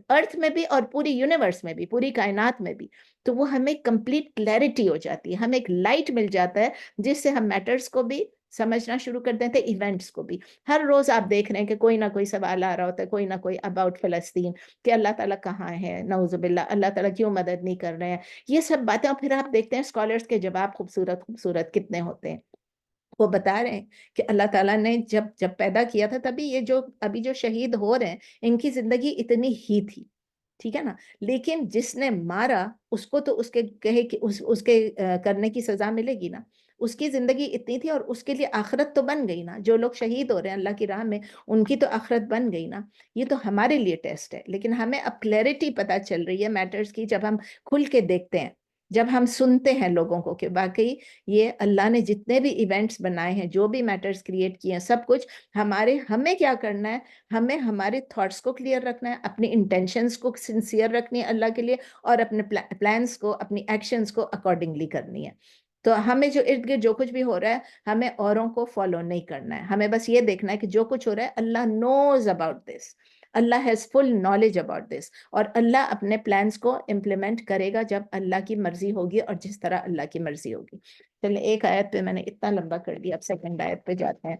ارتھ میں بھی اور پوری یونیورس میں بھی، پوری کائنات میں بھی. تو وہ ہمیں کمپلیٹ کلیئرٹی ہو جاتی ہے، ہمیں ایک لائٹ مل جاتا ہے جس سے ہم میٹرز کو بھی سمجھنا شروع کر دیتے ہیں، ایونٹس کو بھی. ہر روز آپ دیکھ رہے ہیں کہ کوئی نہ کوئی سوال آ رہا ہوتا ہے، کوئی نہ کوئی اباؤٹ فلسطین، کہ اللہ تعالیٰ کہاں ہے، نعوذ باللہ، اللہ تعالیٰ کیوں مدد نہیں کر رہے ہیں، یہ سب باتیں. اور پھر آپ دیکھتے ہیں اسکالرس کے جواب خوبصورت کتنے ہوتے ہیں. وہ بتا رہے ہیں کہ اللہ تعالیٰ نے جب پیدا کیا تھا تبھی یہ جو ابھی جو شہید ہو رہے ہیں ان کی زندگی اتنی ہی تھی، ٹھیک ہے نا. لیکن جس نے مارا اس کو تو اس کے کہے کہ اس کے کرنے کی سزا ملے گی نا. اس کی زندگی اتنی تھی اور اس کے لیے آخرت تو بن گئی نا. جو لوگ شہید ہو رہے ہیں اللہ کی راہ میں ان کی تو آخرت بن گئی نا. یہ تو ہمارے لیے ٹیسٹ ہے، لیکن ہمیں اب کلیئرٹی پتہ چل رہی ہے میٹرز کی جب ہم کھل کے دیکھتے ہیں جب ہم سنتے ہیں لوگوں کو کہ واقعی یہ اللہ نے جتنے بھی ایونٹس بنائے ہیں، جو بھی میٹرز کریٹ کیے ہیں، سب کچھ ہمیں کیا کرنا ہے، ہمیں ہمارے تھاٹس کو کلیئر رکھنا ہے، اپنی انٹینشنز کو سنسیئر رکھنی ہے اللہ کے لیے، اور اپنے پلانس کو، اپنی ایکشنز کو اکارڈنگلی کرنی ہے. تو ہمیں جو ارد گرد جو کچھ بھی ہو رہا ہے، ہمیں اوروں کو فالو نہیں کرنا ہے، ہمیں بس یہ دیکھنا ہے کہ جو کچھ ہو رہا ہے Allah knows about this, Allah has full knowledge about this, اور اللہ اپنے پلانس کو امپلیمنٹ کرے گا جب اللہ کی مرضی ہوگی اور جس طرح اللہ کی مرضی ہوگی. چلیں ایک آیت پہ میں نے اتنا لمبا کر دیا، اب سیکنڈ آیت پہ جاتے ہیں.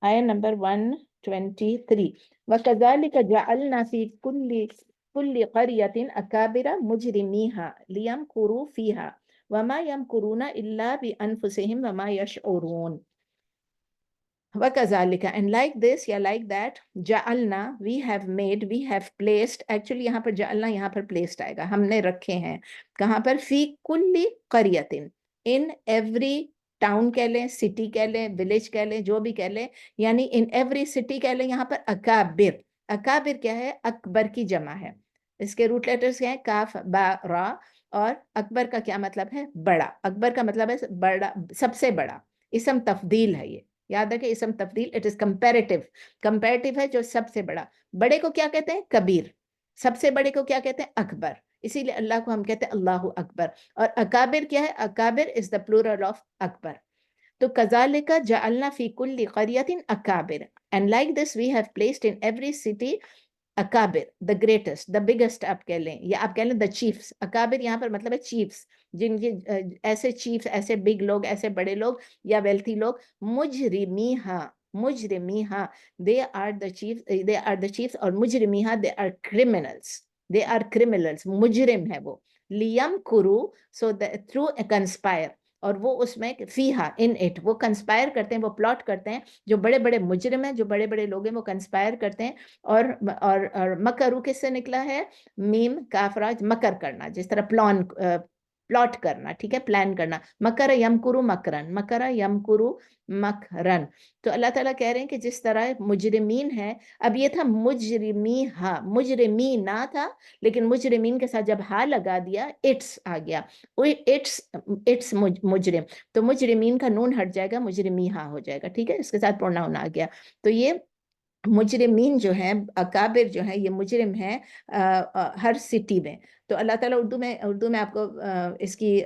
آیت نمبر 123. وَكَذَلِكَ جَعَلْنَا فِي كُلِّ قَرْيَةٍ أَكَابِرَ مُجْرِمِيهَا لِيَمْكُرُوا فِيهَا وَمَا يَمْكُرُونَ إِلَّا بِأَنفُسِهِمْ وَمَا يَشْعُرُونَ. وَكَذَلِكَ, and like this یا like that, جَعَلْنَا, we have made, we have placed, actually یہاں پر جعلنا یہاں پر placed آئے گا، ہم نے رکھے ہیں کہاں پر، فی کل قریتن، in every ٹاؤن کہہ لیں، سٹی کہہ لیں، ولیج کہہ لیں، جو بھی کہہ لیں، یعنی in every city کہہ لیں. یہاں پر اکابر، اکابر کیا ہے، اکبر کی جمع ہے، اس کے روٹ لیٹرز کیا ہیں، کاف با را، اور اکبر کا کیا مطلب ہے، بڑا. اکبر کا مطلب ہے بڑا، سب سے بڑا، اسم تفضیل ہے. یہ یاد رکھیں، اسم تفضیل، اٹ از کمپیریٹیو، کمپیریٹیو ہے جو سب سے بڑا. بڑے کو کیا کہتے ہیں، کبیر. سب سے بڑے کو کیا کہتے ہیں، اکبر. اسی لیے اللہ کو ہم کہتے ہیں اللہ اکبر. اور اکابر کیا ہے، اکابر از دا پلورل آف اکبر. تو کذالک جعلنا فی کل قریۃ اکابر, and like this we have placed in every city اکابر, the greatest, the biggest آپ کہہ لیں, یا آپ کہہ لیں the chiefs. اکابر یہاں پر مطلب ہے چیفس، جن کی ایسے چیفس، ایسے بگ لوگ، ایسے بڑے لوگ یا ویلتھی لوگ. مجرمیہا، مجرمیہا، they are the chiefs, اور مجرمیہا they are criminals، مجرم ہے وہ. لیمکرو، so through a conspire، اور وہ اس میں فیہا ان اٹ، وہ کنسپائر کرتے ہیں، وہ پلاٹ کرتے ہیں. جو بڑے بڑے مجرم ہیں، جو بڑے بڑے لوگ ہیں، وہ کنسپائر کرتے ہیں. اور مکرو کس سے نکلا ہے، میم کافراج، مکر کرنا، جس طرح پلاٹ کرنا، ٹھیک ہے، پلان کرنا. مکر یمکرو مکرن، مکر یمکرو مکرن. تو اللہ تعالیٰ کہہ رہے ہیں کہ جس طرح مجرمین ہیں، اب یہ تھا مجرمی ہا، مجرمی نہ تھا، لیکن مجرمین کے ساتھ جب ہا لگا دیا، اٹس آ گیا، اٹس مجرم. تو مجرمین کا نون ہٹ جائے گا، مجرمی ہا ہو جائے گا، ٹھیک ہے، اس کے ساتھ پروناؤن آ گیا. تو یہ مجرمین جو ہیں، اکابر جو ہیں، یہ مجرم ہیں ہر سٹی میں. تو اللہ تعالیٰ اردو میں آپ کو اس کی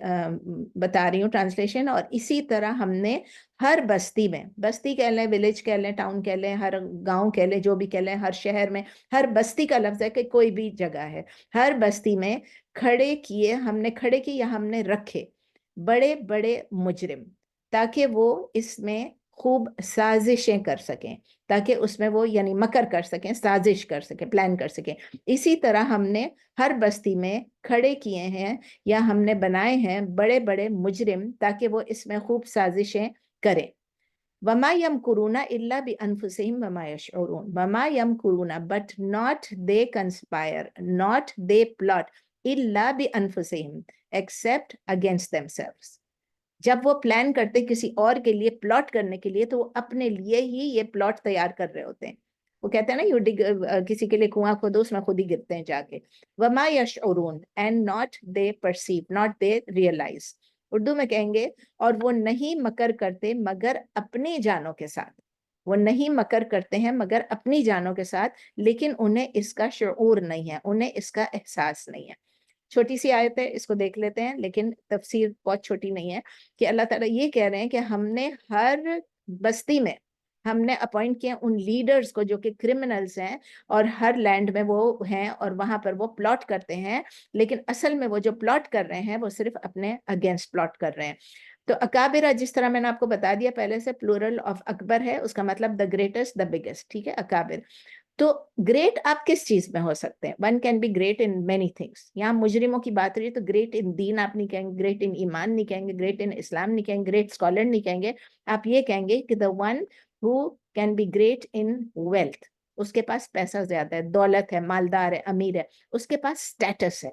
بتا رہی ہوں ٹرانسلیشن. اور اسی طرح ہم نے ہر بستی میں، بستی کہہ لیں، ولیج کہہ لیں، ٹاؤن کہہ لیں، ہر گاؤں کہہ لیں، جو بھی کہہ لیں، ہر شہر میں، ہر بستی کا لفظ ہے کہ کوئی بھی جگہ ہے، ہر بستی میں کھڑے کیے، ہم نے کھڑے کیے یا ہم نے رکھے بڑے بڑے مجرم، تاکہ وہ اس میں خوب سازشیں کر سکیں، تاکہ اس میں وہ یعنی مکر کر سکیں، سازش کر سکیں، پلان کر سکیں. اسی طرح ہم نے ہر بستی میں کھڑے کیے ہیں یا ہم نے بنائے ہیں بڑے بڑے مجرم، تاکہ وہ اس میں خوب سازشیں کریں. وَمَا يَمْكُرُونَ إِلَّا بِأَنفُسِهِمْ وَمَا يَشْعُرُونَ. وَمَا يَمْكُرُونَ, but not they conspire, not they plot, إِلَّا بِأَنفُسِهِمْ, except against themselves. جب وہ پلان کرتے کسی اور کے لیے، پلاٹ کرنے کے لیے، تو وہ اپنے لیے ہی یہ پلاٹ تیار کر رہے ہوتے ہیں. وہ کہتے ہیں نا، کسی کے لیے کنواں کھودو، اس میں خود ہی گرتے ہیں جا کے. وَمَا يَشْعُرُونَ, and not they perceive, not they realize. Urdu میں کہیں گے، اور وہ نہیں مکر کرتے مگر اپنی جانوں کے ساتھ. وہ نہیں مکر کرتے ہیں مگر اپنی جانوں کے ساتھ، لیکن انہیں اس کا شعور نہیں ہے، انہیں اس کا احساس نہیں ہے. چھوٹی سی آیت ہے، اس کو دیکھ لیتے ہیں، لیکن تفسیر بہت چھوٹی نہیں ہے. کہ اللہ تعالیٰ یہ کہہ رہے ہیں کہ ہم نے ہر بستی میں ہم نے اپوائنٹ کیا ان لیڈرز کو جو کہ کرمنلز ہیں، اور ہر لینڈ میں وہ ہیں، اور وہاں پر وہ پلاٹ کرتے ہیں، لیکن اصل میں وہ جو پلاٹ کر رہے ہیں وہ صرف اپنے اگینسٹ پلاٹ کر رہے ہیں. تو اکابرہ، جس طرح میں نے آپ کو بتا دیا پہلے سے، پلورل آف اکبر ہے، اس کا مطلب دا گریٹسٹ، دا بگیسٹ، ٹھیک ہے، اکابر. تو گریٹ آپ کس چیز میں ہو سکتے ہیں؟ One can be great in many things. یہاں مجرموں کی بات رہی ہے، تو گریٹ ان دین آپ نہیں کہیں گے، گریٹ ان ایمان نہیں کہیں گے، گریٹ ان اسلام نہیں کہیں گے، گریٹ اسکالر نہیں کہیں گے. آپ یہ کہیں گے کہ the one who can be great in wealth, اس کے پاس پیسہ زیادہ ہے، دولت ہے، مالدار ہے، امیر ہے، اس کے پاس اسٹیٹس ہے،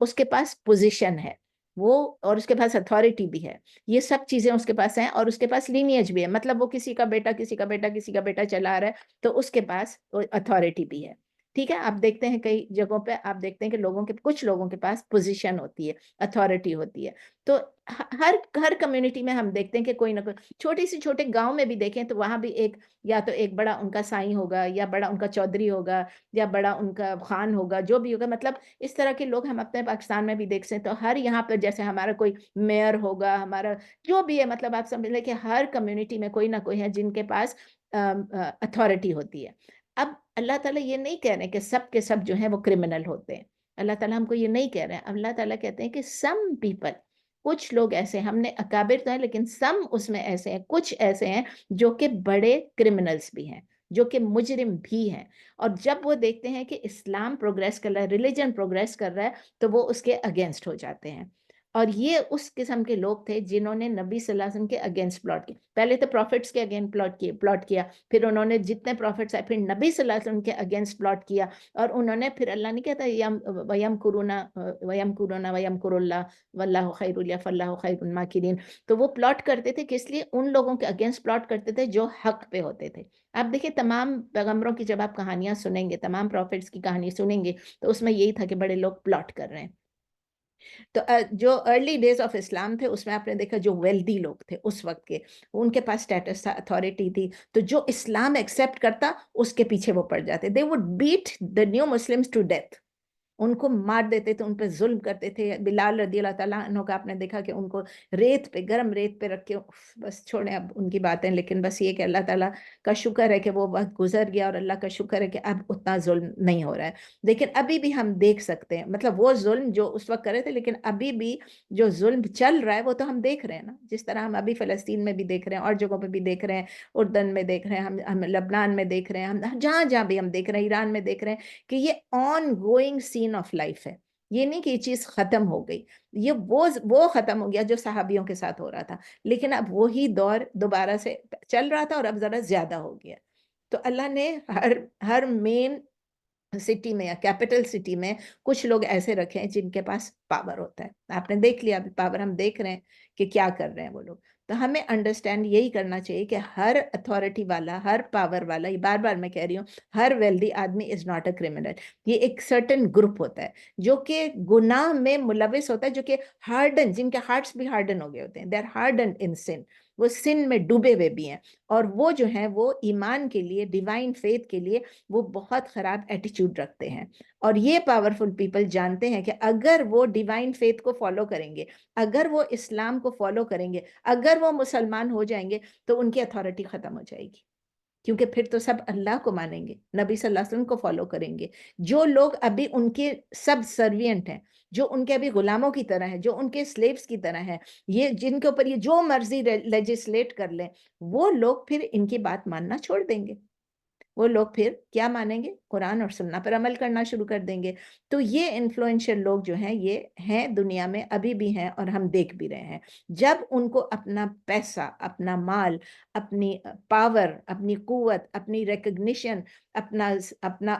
اس کے پاس پوزیشن ہے وہ، اور اس کے پاس اتھارٹی بھی ہے. یہ سب چیزیں اس کے پاس ہیں، اور اس کے پاس لینیج بھی ہے، مطلب وہ کسی کا بیٹا کسی کا بیٹا کسی کا بیٹا چلا رہا ہے، تو اس کے پاس اتھارٹی بھی ہے. ٹھیک ہے. آپ دیکھتے ہیں کئی جگہوں پہ آپ دیکھتے ہیں کہ کچھ لوگوں کے پاس پوزیشن ہوتی ہے, اتھارٹی ہوتی ہے. تو ہر کمیونٹی میں ہم دیکھتے ہیں کہ کوئی نہ کوئی, چھوٹے گاؤں میں بھی دیکھیں تو وہاں بھی یا تو ایک بڑا ان کا سائیں ہوگا, یا بڑا ان کا چودھری ہوگا, یا بڑا ان کا خان ہوگا, جو بھی ہوگا. مطلب اس طرح کے لوگ ہم اپنے پاکستان میں بھی دیکھ سکتے ہیں. تو ہر یہاں پہ جیسے ہمارا کوئی میئر ہوگا, ہمارا جو بھی ہے, مطلب آپ سمجھ لیں کہ ہر کمیونٹی میں کوئی نہ کوئی ہے جن کے پاس اتھارٹی ہوتی ہے. اب اللہ تعالیٰ یہ نہیں کہہ رہے کہ سب کے سب جو ہیں وہ کرمنل ہوتے ہیں. اللہ تعالیٰ ہم کو یہ نہیں کہہ رہے ہیں. اللہ تعالیٰ کہتے ہیں کہ سم پیپل, کچھ لوگ ایسے ہیں, ہم نے اکابر تو ہیں لیکن سم اس میں ایسے ہیں, کچھ ایسے ہیں جو کہ بڑے کرمنلز بھی ہیں, جو کہ مجرم بھی ہیں. اور جب وہ دیکھتے ہیں کہ اسلام پروگریس کر رہا ہے, ریلیجن پروگریس کر رہا ہے, تو وہ اس کے اگینسٹ ہو جاتے ہیں. اور یہ اس قسم کے لوگ تھے جنہوں نے نبی صلی اللہ علیہ وسلم کے اگینسٹ پلاٹ کیا. پہلے تو پروفٹس کے اگینسٹ پلاٹ کیا, پھر انہوں نے جتنے پروفٹس آئے پھر نبی صلی اللہ علیہ وسلم کے اگینسٹ پلاٹ کیا, اور انہوں نے پھر, اللہ نہیں کہتا وَيَمْكُرُونَ اللَّهُ وَاللَّهُ خَيْرُ فَاللَّهُ خَيْرُ الْمَاكِرِينَ. تو وہ پلاٹ کرتے تھے کس لیے؟ ان لوگوں کے اگینسٹ پلاٹ کرتے تھے جو حق پہ ہوتے تھے. آپ دیکھیں تمام پیغمبروں کی جب آپ کہانیاں سنیں گے, تمام پروفٹس کی کہانی سنیں گے, تو اس میں یہی تھا کہ بڑے لوگ پلاٹ کر رہے ہیں. تو جو ارلی ڈیز آف اسلام تھے اس میں آپ نے دیکھا جو ویلدی لوگ تھے اس وقت کے, ان کے پاس اسٹیٹس تھا, اتھارٹی تھی, تو جو اسلام ایکسیپٹ کرتا اس کے پیچھے وہ پڑ جاتے. They would beat the new Muslims to death, ان کو مار دیتے تھے, ان پہ ظلم کرتے تھے. بلال رضی اللہ تعالیٰ عنہ کا آپ نے دیکھا کہ ان کو ریت پہ, گرم ریت پہ رکھ کے, بس چھوڑیں اب ان کی باتیں, لیکن بس یہ کہ اللہ تعالیٰ کا شکر ہے کہ وہ وقت گزر گیا, اور اللہ کا شکر ہے کہ اب اتنا ظلم نہیں ہو رہا ہے. لیکن ابھی بھی ہم دیکھ سکتے ہیں, مطلب وہ ظلم جو اس وقت کرے تھے, لیکن ابھی بھی جو ظلم چل رہا ہے وہ تو ہم دیکھ رہے ہیں نا. جس طرح ہم ابھی فلسطین میں بھی دیکھ رہے ہیں, اور جگہوں پہ بھی دیکھ رہے ہیں, اردن میں دیکھ رہے ہیں, ہم لبنان میں دیکھ رہے ہیں, ہم جہاں بھی ہم دیکھ رہے ہیں, ایران میں دیکھ رہے ہیں, کہ یہ ongoing scene of life ہے. یہ نہیں کہ یہ چیز ختم ہو گئی, یہ وہ ختم ہو گیا جو صحابیوں کے ساتھ ہو رہا تھا, لیکن اب وہی دور دوبارہ سے چل رہا تھا, اور اب ذرا زیادہ ہو گیا. تو اللہ نے ہر مین سٹی میں یا کیپٹل سٹی میں کچھ لوگ ایسے رکھے ہیں جن کے پاس پاور ہوتا ہے. آپ نے دیکھ لیا پاور, ہم دیکھ رہے ہیں کہ کیا کر رہے ہیں وہ لوگ. تو ہمیں انڈرسٹینڈ یہی کرنا چاہیے کہ ہر اتھارٹی والا, ہر پاور والا, یہ بار بار میں کہہ رہی ہوں, ہر ویلدی آدمی از ناٹ اے کرمنل. یہ ایک سرٹن گروپ ہوتا ہے جو کہ گناہ میں ملوث ہوتا ہے, جو کہ ہارڈن, جن کے ہارٹس بھی ہارڈن ہو گئے ہوتے ہیں, دے آر ہارڈن ان سن, وہ سن میں ڈوبے ہوئے بھی ہیں, اور وہ جو ہیں وہ ایمان کے لیے, ڈیوائن فیتھ کے لیے وہ بہت خراب ایٹیچیوڈ رکھتے ہیں. اور یہ پاورفل پیپل جانتے ہیں کہ اگر وہ ڈیوائن فیتھ کو فالو کریں گے, اگر وہ اسلام کو فالو کریں گے, اگر وہ مسلمان ہو جائیں گے, تو ان کی اتھارٹی ختم ہو جائے گی, کیونکہ پھر تو سب اللہ کو مانیں گے, نبی صلی اللہ علیہ وسلم کو فالو کریں گے. جو لوگ ابھی ان کے سب سروینٹ ہیں, جو ان کے ابھی غلاموں کی طرح ہیں, جو ان کے سلیوز کی طرح ہیں, یہ جن کے اوپر یہ جو مرضی لیجسلیٹ کر لیں, وہ لوگ پھر ان کی بات ماننا چھوڑ دیں گے. وہ لوگ پھر کیا مانیں گے؟ قرآن اور سنت پر عمل کرنا شروع کر دیں گے. تو یہ انفلوئنشل لوگ جو ہیں, یہ ہیں دنیا میں, ابھی بھی ہیں, اور ہم دیکھ بھی رہے ہیں. جب ان کو اپنا پیسہ, اپنا مال, اپنی پاور, اپنی قوت, اپنی ریکگنیشن, اپنا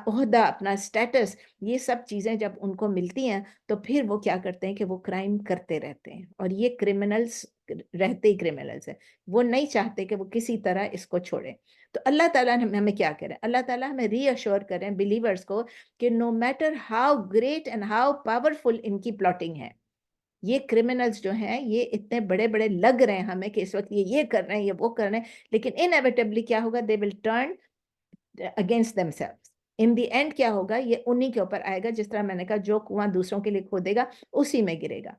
عہدہ, اپنا اسٹیٹس, یہ سب چیزیں جب ان کو ملتی ہیں, تو پھر وہ کیا کرتے ہیں کہ وہ کرائم کرتے رہتے ہیں. اور یہ کرمنلز رہتے ہی کرمنلز ہیں, وہ نہیں چاہتے کہ وہ کسی طرح اس کو چھوڑیں. تو اللہ تعالیٰ نے ہمیں کیا کریں؟ اللہ تعالیٰ ہمیں ری ایشور کریں بلیورز کو کہ no matter how great and how powerful in کی پلاٹنگ ہے, یہ کرمنلز جو ہیں یہ اتنے بڑے بڑے لگ رہے ہیں ہمیں کہ اس وقت یہ کر رہے ہیں, یہ وہ کر رہے ہیں, لیکن انیویٹبلی کیا ہوگا؟ They will turn against themselves. In the end کیا ہوگا؟ یہ انہی کے اوپر آئے گا, جس طرح میں نے کہا جو کنواں دوسروں کے لیے کھودے گا اسی میں گرے گا.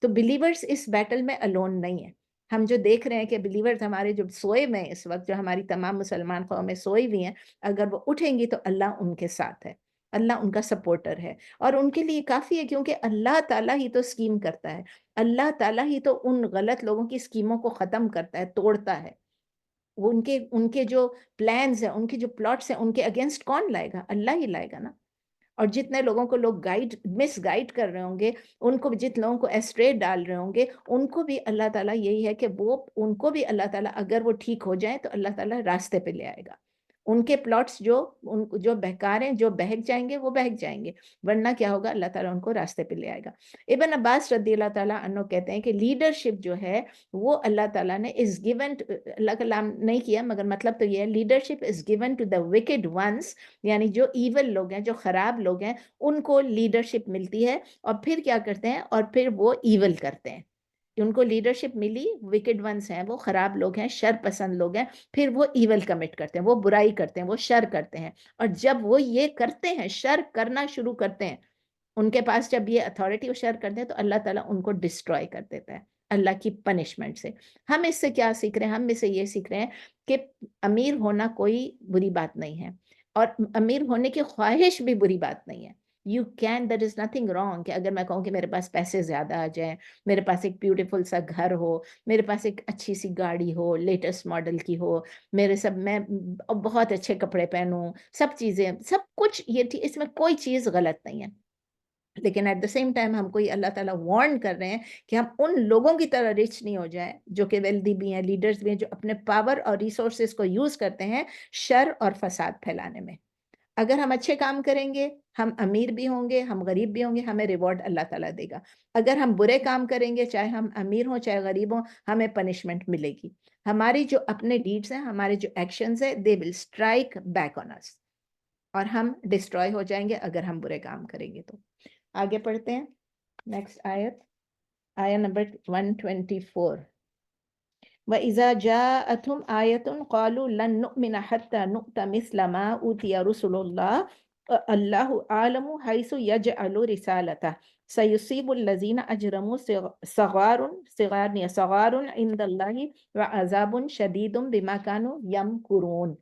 تو بلیورز اس بیٹل میں الون نہیں ہیں. ہم جو دیکھ رہے ہیں کہ بلیورز ہمارے جو سوئے میں اس وقت, جو ہماری تمام مسلمان قومیں سوئی ہوئی ہیں, اگر وہ اٹھیں گی تو اللہ ان کے ساتھ ہے, اللہ ان کا سپورٹر ہے, اور ان کے لیے کافی ہے, کیونکہ اللہ تعالیٰ ہی تو اسکیم کرتا ہے, اللہ تعالیٰ ہی تو ان غلط لوگوں کی اسکیموں کو ختم کرتا ہے, توڑتا ہے. وہ ان کے جو پلانز ہیں, ان کے جو پلاٹس ہیں, ان کے اگینسٹ کون لائے گا؟ اللہ ہی لائے گا نا. اور جتنے لوگوں کو لوگ مس گائیڈ کر رہے ہوں گے, ان کو جتنے لوگوں کو ایسٹرے ڈال رہے ہوں گے, ان کو بھی اللہ تعالیٰ یہی ہے کہ ان کو بھی اللہ تعالیٰ اگر وہ ٹھیک ہو جائیں تو اللہ تعالیٰ راستے پہ لے آئے گا. ان کے پلاٹس جو بہکار ہیں، جو بہک جائیں گے وہ بہک جائیں گے، ورنہ کیا ہوگا، اللہ تعالیٰ ان کو راستے پہ لے آئے گا۔ ابن عباس رضی اللہ تعالیٰ عنہ کہتے ہیں کہ لیڈرشپ جو ہے وہ اللہ تعالیٰ نے از گیون، اللہ کا نام نہیں کیا مگر مطلب تو یہ ہے، leadership is given to the wicked ones, یعنی جو ایول لوگ ہیں، جو خراب لوگ ہیں، ان کو لیڈرشپ ملتی ہے، اور پھر کیا کرتے ہیں، اور پھر وہ ایول کرتے ہیں۔ ان کو لیڈرشپ ملی، وکڈ ونس ہیں، وہ خراب لوگ ہیں، شر پسند لوگ ہیں، پھر وہ ایول کمٹ کرتے ہیں، وہ برائی کرتے ہیں، وہ شر کرتے ہیں، اور جب وہ یہ کرتے ہیں، شر کرنا شروع کرتے ہیں، ان کے پاس جب یہ اتھارٹی اور شر کرتے ہیں، تو اللہ تعالیٰ ان کو ڈسٹروائے کر دیتا ہے اللہ کی پنشمنٹ سے۔ ہم اس سے کیا سیکھ رہے ہیں؟ ہم اس سے یہ سیکھ رہے ہیں کہ امیر ہونا کوئی بری بات نہیں ہے، اور امیر ہونے کی خواہش بھی بری بات نہیں ہے۔ You can, there is nothing wrong کہ اگر میں کہوں کہ میرے پاس پیسے زیادہ آ جائیں، میرے پاس ایک بیوٹیفل سا گھر ہو، میرے پاس ایک اچھی سی گاڑی ہو، لیٹسٹ ماڈل کی ہو، میں بہت اچھے کپڑے پہنوں، سب چیزیں، سب کچھ یہ تھی، اس میں کوئی چیز غلط نہیں ہے، لیکن ایٹ دا سیم ٹائم ہم کو یہ اللہ تعالیٰ وارن کر رہے ہیں کہ ہم ان لوگوں کی طرح رچ نہیں ہو جائیں جو کہ ویلدی بھی ہیں، لیڈرز بھی ہیں، جو اپنے پاور اور ریسورسز کو یوز کرتے ہیں شر اور فساد پھیلانے میں۔ اگر ہم اچھے کام کریں گے، ہم امیر بھی ہوں گے، ہم غریب بھی ہوں گے، ہمیں ریوارڈ اللہ تعالیٰ دے گا۔ اگر ہم برے کام کریں گے، چاہے ہم امیر ہوں چاہے غریب ہوں، ہمیں پنشمنٹ ملے گی۔ ہماری جو اپنے ڈیڈز ہیں، ہمارے جو ایکشنز ہیں، دے ول اسٹرائک بیک آن اس، اور ہم ڈسٹروائے ہو جائیں گے اگر ہم برے کام کریں گے۔ تو آگے پڑھتے ہیں نیکسٹ آیت، آیت نمبر 124۔ وَإِذَا جَاءَتْهُمْ آيَةٌ قَالُوا لَن نُؤْمِنَ حَتَّى نُؤْتَ مِثْلَ مَا أُوتِيَ رُسُلُ اللَّهِ اللَّهُ أَعْلَمُ حَيْثُ يَجْعَلُ رِسَالَتَهُ سَيُصِيبُ الَّذِينَ أَجْرَمُوا صَغَارٌ عِندَ اللَّهِ وَعَذَابٌ شَدِيدٌ بِمَا كَانُوا يَمْكُرُونَ۔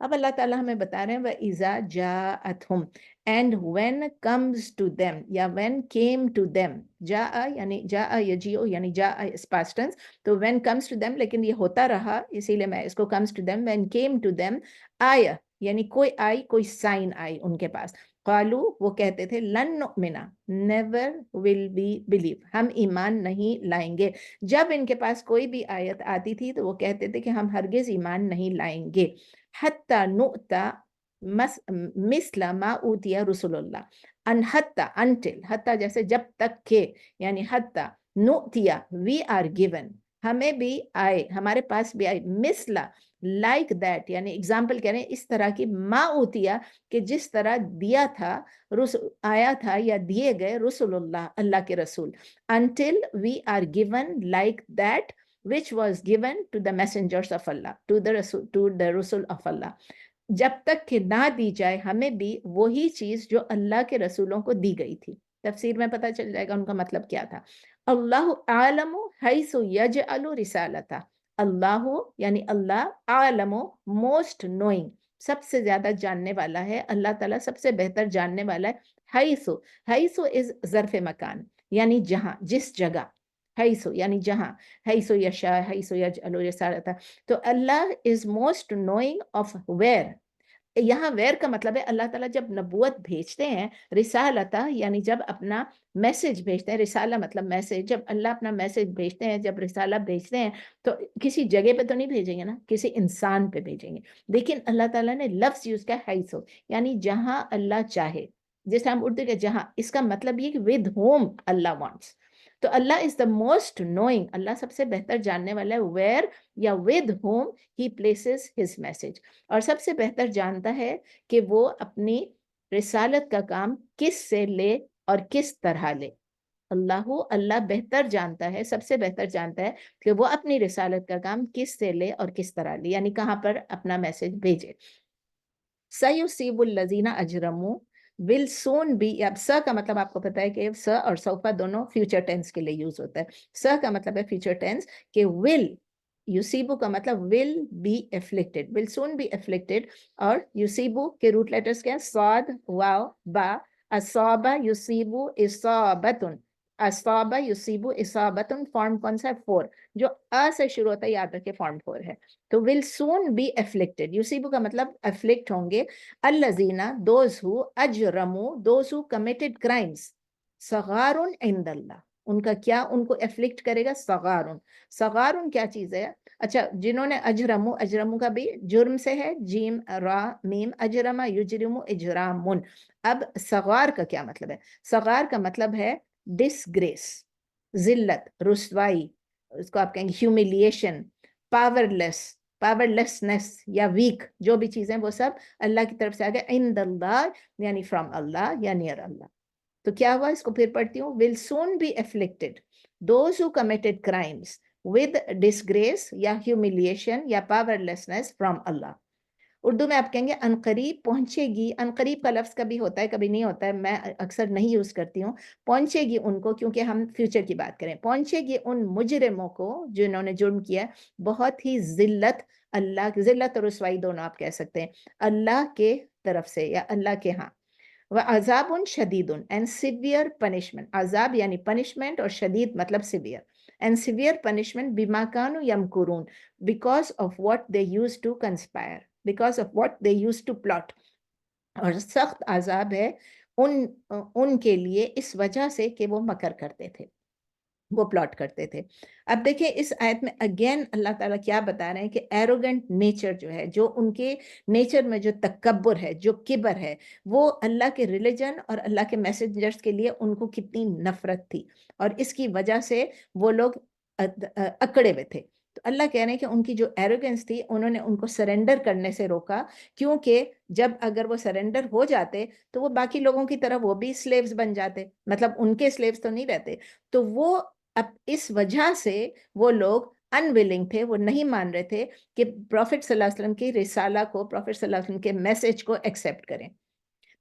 اب اللہ تعالیٰ ہمیں بتا رہے ہیں وَإِذَا جَاءَتْهُمْ، and when comes to them یا when came to them، جاء یعنی جاء یجیء یعنی جاء is past tense، تو when comes to them، لیکن یہ ہوتا رہا اسی لیے میں اس کو comes to them، when came to them آیا یعنی کوئی آئی، کوئی سائن آئی ان کے پاس، قالو وہ کہتے تھے لن نؤمنا never will we believe، ہم ایمان نہیں لائیں گے۔ جب ان کے پاس کوئی بھی آیت آتی تھی تو وہ کہتے تھے کہ ہم ہرگز ایمان نہیں لائیں گے، حتی نؤتا مثل ما اوتیا رسول اللہ، ان حتی انٹل، حتی جیسے جب تک کہ، یعنی حتی نؤتیا وی آر گیون، ہمیں بھی آئے، ہمارے پاس بھی آئے، مثل لائک دیٹ یعنی ایگزامپل کہہ رہے ہیں اس طرح کی، ما اوتیا کہ جس طرح دیا تھا، آیا تھا یا دیے گئے، رسول اللہ اللہ کے رسول، until we are given like that which was given to the messengers of Allah, to the Rasul of Allah، جب تک کہ نہ دی جائے ہمیں بھی وہی چیز جو اللہ کے رسولوں کو دی گئی تھی۔ تفسیر میں پتہ چل جائے گا ان کا مطلب کیا تھا۔ اللہ عالم حیث یجعل رسالتہ، اللہ یعنی اللہ، عالم موسٹ نوئنگ، سب سے زیادہ جاننے والا ہے، اللہ تعالیٰ سب سے بہتر جاننے والا ہے۔ حیث، حیث از ظرف مکان یعنی جہاں، جس جگہ، حیث یعنی جہاں، حیث یشاء حیث یجعل رسالتہ، تو Allah is most knowing of where, یہاں ویئر کا مطلب ہے اللہ تعالیٰ جب نبوت بھیجتے ہیں، رسالتہ یعنی جب اپنا میسج بھیجتے ہیں، رسالہ مطلب میسج، جب اللہ اپنا میسج بھیجتے ہیں، جب رسالہ بھیجتے ہیں تو کسی جگہ پہ تو نہیں بھیجیں گے نا، کسی انسان پہ بھیجیں گے، لیکن اللہ تعالیٰ نے لفظ یوز کیا، حیث، یعنی جہاں اللہ چاہے، جیسے ہم اردو کے جہاں، اس کا مطلب یہ کہ ود ہوم اللہ وانٹس، تو اللہ از دا موسٹ نوئنگ، اللہ سب سے بہتر جاننے والا ہے، ویئر یا with whom he places his message, اور سب سے بہتر جانتا ہے کہ وہ اپنی رسالت کا کام کس سے لے اور کس طرح لے۔ اللہ بہتر جانتا ہے، سب سے بہتر جانتا ہے کہ وہ اپنی رسالت کا کام کس سے لے اور کس طرح لے، یعنی کہاں پر اپنا میسج بھیجے۔ سَيُصِيبُ الَّذِينَ أَجْرَمُوا will soon be، اب س کا مطلب آپ کو پتہ ہے کہ س اور سوفا دونوں فیوچر ٹینس کے لیے یوز ہوتا ہے، س کا مطلب ہے فیوچر ٹینس کہ will، یوسیبو کا مطلب will be afflicted، will soon be afflicted، اور یوسیبو کے روٹ لیٹرز کیا ہیں، صاد، واو، با، اصابہ یوسیبو اصابتن، اصابہ یوسیبو اصابتن، فارم کون سا ہے، 4، جو سے شروع ہوتا ہے یاد رکھے فارم 4 ہے، تو will soon be afflicted، یوسیبو کا مطلب afflict ہوں گے، الذین those who اجرموا those who committed crimes، صغار عند اللہ، ان کا کیا، ان کو افلکٹ کرے گا، صغارن، صغارن کیا چیز ہے، اچھا جنہوں نے اجرمو کا بھی جرم سے ہے، جیم را میم، اجرما یجرمو اجرامن. اب صغار کا کیا مطلب ہے؟ صغار کا مطلب ہے ڈسگریس، ذلت، رسوائی، اس کو آپ کہیں گے ہیومیلیشن، پاورلیسنس یا ویک، جو بھی چیزیں وہ سب اللہ کی طرف سے آگے. عند اللہ یعنی فرام اللہ یا نیئر اللہ. تو کیا ہوا، اس کو پھر پڑھتی ہوں. will soon be afflicted those who committed crimes with disgrace یا humiliation یا powerlessness from Allah. اردو میں آپ کہیں گے انقریب پہنچے گی. انقریب کا لفظ کبھی ہوتا ہے کبھی نہیں ہوتا ہے، میں اکثر نہیں یوز کرتی ہوں. پہنچے گی ان کو، کیونکہ ہم فیوچر کی بات کریں. پہنچے گی ان مجرموں کو جنہوں نے جرم کیا بہت ہی ذلت، اللہ کی ذلت اور رسوائی دونوں آپ کہہ سکتے ہیں، اللہ کے طرف سے یا اللہ کے ہاں. وَعَذَابٌ شَدِيدٌ and severe punishment. عذاب یعنی punishment اور شدید مطلب severe. And severe punishment بِمَا كَانُوا يَمْكُرُونَ because of what they used to conspire, because of what they used to plot. اور سخت عذاب ہے ان کے لیے اس وجہ سے کہ وہ مکر کرتے تھے، وہ پلاٹ کرتے تھے. اب دیکھیں اس آیت میں اگین اللہ تعالیٰ کیا بتا رہے ہیں کہ ایروگنٹ نیچر جو ہے، جو ان کے نیچر میں جو تکبر ہے، جو کبر ہے، وہ اللہ کے ریلیجن اور اللہ کے میسنجرز کے لیے ان کو کتنی نفرت تھی، اور اس کی وجہ سے وہ لوگ اکڑے ہوئے تھے. تو اللہ کہہ رہے ہیں کہ ان کی جو ایروگنس تھی انہوں نے ان کو سرنڈر کرنے سے روکا، کیونکہ جب اگر وہ سرنڈر ہو جاتے تو وہ باقی لوگوں کی طرح وہ بھی سلیوز بن جاتے، مطلب ان کے سلیوز تو نہیں رہتے. تو وہ اب اس وجہ سے وہ لوگ انویلنگ تھے، وہ نہیں مان رہے تھے کہ پروفٹ صلی اللہ علیہ وسلم کی رسالہ کو، پروفٹ صلی اللہ علیہ وسلم کے میسج کو ایکسیپٹ کریں.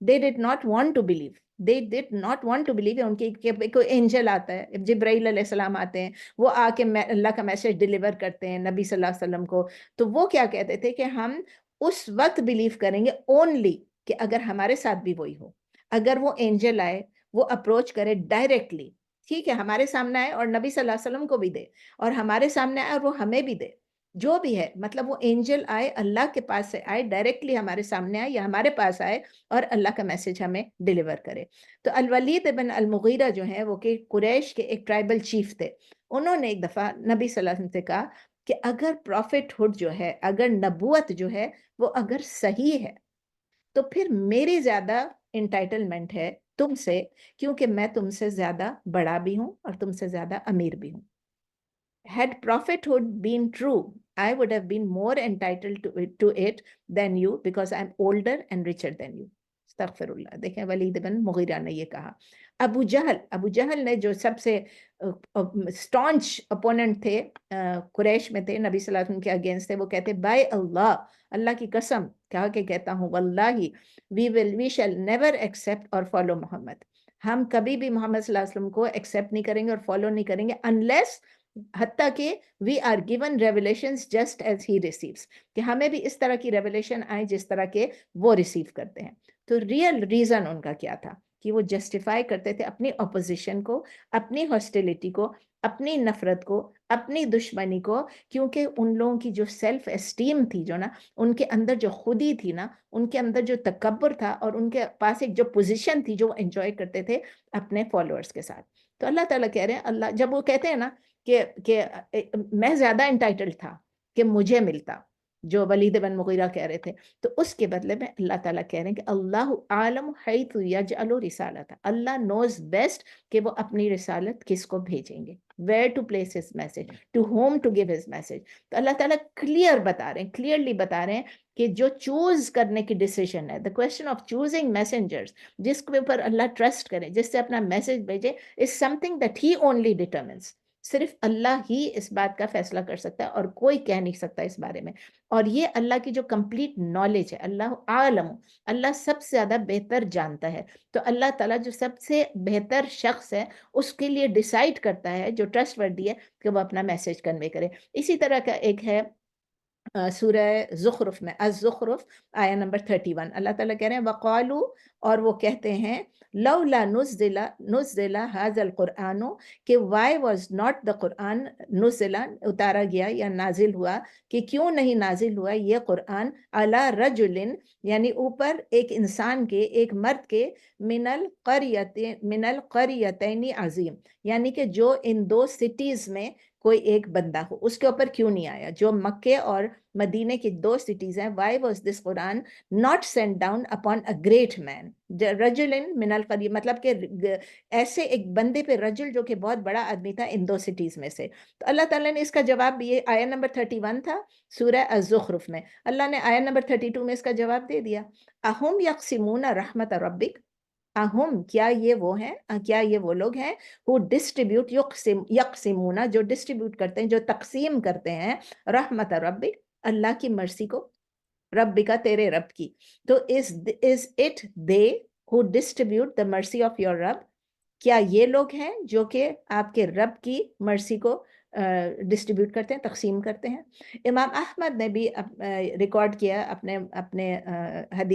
They did not want to believe. They did not want to believe. ان کی کوئی اینجل آتا ہے، جبرائیل علیہ السلام آتے ہیں، وہ آ کے اللہ کا میسج ڈیلیور کرتے ہیں نبی صلی اللہ علیہ وسلم کو. تو وہ کیا کہتے تھے کہ ہم اس وقت بلیو کریں گے اونلی کہ اگر ہمارے ساتھ بھی وہی ہو، اگر وہ اینجل آئے، وہ اپروچ کرے ڈائریکٹلی، ٹھیک ہے، ہمارے سامنے آئے اور نبی صلی اللہ علیہ وسلم کو بھی دے، اور ہمارے سامنے آئے اور وہ ہمیں بھی دے، جو بھی ہے، مطلب وہ اینجل آئے، اللہ کے پاس سے آئے، ڈائریکٹلی ہمارے سامنے آئے یا ہمارے پاس آئے اور اللہ کا میسج ہمیں ڈیلیور کرے. تو الولید بن المغیرہ جو ہیں وہ کہ قریش کے ایک ٹرائبل چیف تھے، انہوں نے ایک دفعہ نبی صلی اللہ علیہ وسلم سے کہا کہ اگر پروفٹ ہوڈ جو ہے، اگر نبوت جو ہے وہ اگر صحیح ہے تو پھر میری زیادہ انٹائٹلمنٹ ہے تم سے، کیونکہ میں تم سے زیادہ بڑا بھی ہوں اور تم سے زیادہ امیر بھی ہوں. Had prophethood been true, I would have been more entitled to it than you because I'm older and richer than you. استغفر اللہ. دیکھیں ولید بن مغیرہ نے یہ کہا. ابو جہل نے جو سب سے سٹانچ اپوننٹ تھے، قریش میں تھے، نبی صلی اللہ علیہ وسلم کے اگینسٹ تھے، وہ کہتے بائی اللہ، اللہ کی قسم کہا کہ کہتا ہوں واللہ we shall never accept or follow محمد. ہم کبھی بھی محمد صلی اللہ علیہ وسلم کو ایکسیپٹ نہیں کریں گے اور فالو نہیں کریں گے unless، حتیٰ کہ we are given revelations just as he receives، کہ ہمیں بھی اس طرح کی ریولیشن آئے جس طرح کے وہ ریسیو کرتے ہیں. تو ریئل ریزن ان کا کیا تھا کہ وہ جسٹیفائی کرتے تھے اپنی اپوزیشن کو، اپنی ہاسٹیلیٹی کو، اپنی نفرت کو، اپنی دشمنی کو، کیونکہ ان لوگوں کی جو سیلف اسٹیم تھی، جو نا ان کے اندر جو خودی تھی نا، ان کے اندر جو تکبر تھا، اور ان کے پاس ایک جو پوزیشن تھی جو وہ انجوائے کرتے تھے اپنے فالوورز کے ساتھ. تو اللہ تعالیٰ کہہ رہے ہیں، اللہ جب وہ کہتے ہیں نا کہ میں زیادہ انٹائٹلڈ تھا کہ مجھے ملتا، جو ولید بن مغیرہ کہہ رہے تھے، تو اس کے بدلے میں اللہ تعالیٰ کہہ رہے ہیں کہ اللہ عالم حیث یجعل رسالتہ، اللہ نوز بیسٹ کہ وہ اپنی رسالت کس کو بھیجیں گے، where to place his message, to whom to give his message. تو اللہ تعالیٰ کلیئرلی بتا رہے ہیں کہ جو چوز کرنے کی ڈیسیژن ہے، the question of choosing messengers، جس کے اوپر اللہ ٹرسٹ کرے، جس سے اپنا میسج بھیجے، is something that he only determines. صرف اللہ ہی اس بات کا فیصلہ کر سکتا ہے اور کوئی کہہ نہیں سکتا اس بارے میں. اور یہ اللہ کی جو کمپلیٹ نالج ہے، اللہ عالم، اللہ سب سے زیادہ بہتر جانتا ہے. تو اللہ تعالیٰ جو سب سے بہتر شخص ہے اس کے لیے ڈیسائیڈ کرتا ہے، جو ٹرسٹ وردی ہے، کہ وہ اپنا میسج کنوے کرے. اسی طرح کا ایک ہے سورہ زخرف میں، الزخرف آیہ نمبر 31، اللہ تعالیٰ کہہ رہے ہیں وقالو، اور وہ کہتے ہیں لولا نزل هذا القرآن، کہ why was not the قرآن نزل، اتارا گیا یا نازل ہوا، کہ کیوں نہیں نازل ہوا یہ قرآن علی رجل، یعنی اوپر ایک انسان کے، ایک مرد کے، من القریتین عظیم، یعنی کہ جو ان دو سٹیز میں کوئی ایک بندہ ہو، اس کے اوپر کیوں نہیں آیا؟ جو مکے اور مدینے کی 2 سٹیز ہیں. Y was this Quran not sent down upon a great man رجل من القریہ، مطلب کہ ایسے ایک بندے پہ، رجل جو کہ بہت بڑا آدمی تھا ان 2 سٹیز میں سے. تو اللہ تعالیٰ نے اس کا جواب، یہ آیت نمبر 31 تھا سورہ الزخرف میں، اللہ نے آیت نمبر 32 میں اس کا جواب دے دیا. اہم یقسمون رحمت ربک، اہم کیا یہ وہ ہیں، کیا یہ وہ لوگ ہیں who distribute یقسمون جو ڈسٹریبیوٹ کرتے ہیں، جو تقسیم کرتے ہیں، رحمت ربک اللہ کی مرضی کو، رب کا تیرے رب کی. تو is it they who distribute the mercy of your رب، کیا یہ لوگ ہیں جو کہ آپ کے رب کی مرضی کو ڈسٹریبیوٹ کرتے ہیں، تقسیم کرتے ہیں؟ امام احمد نے بھی ریکارڈ کیا اپنے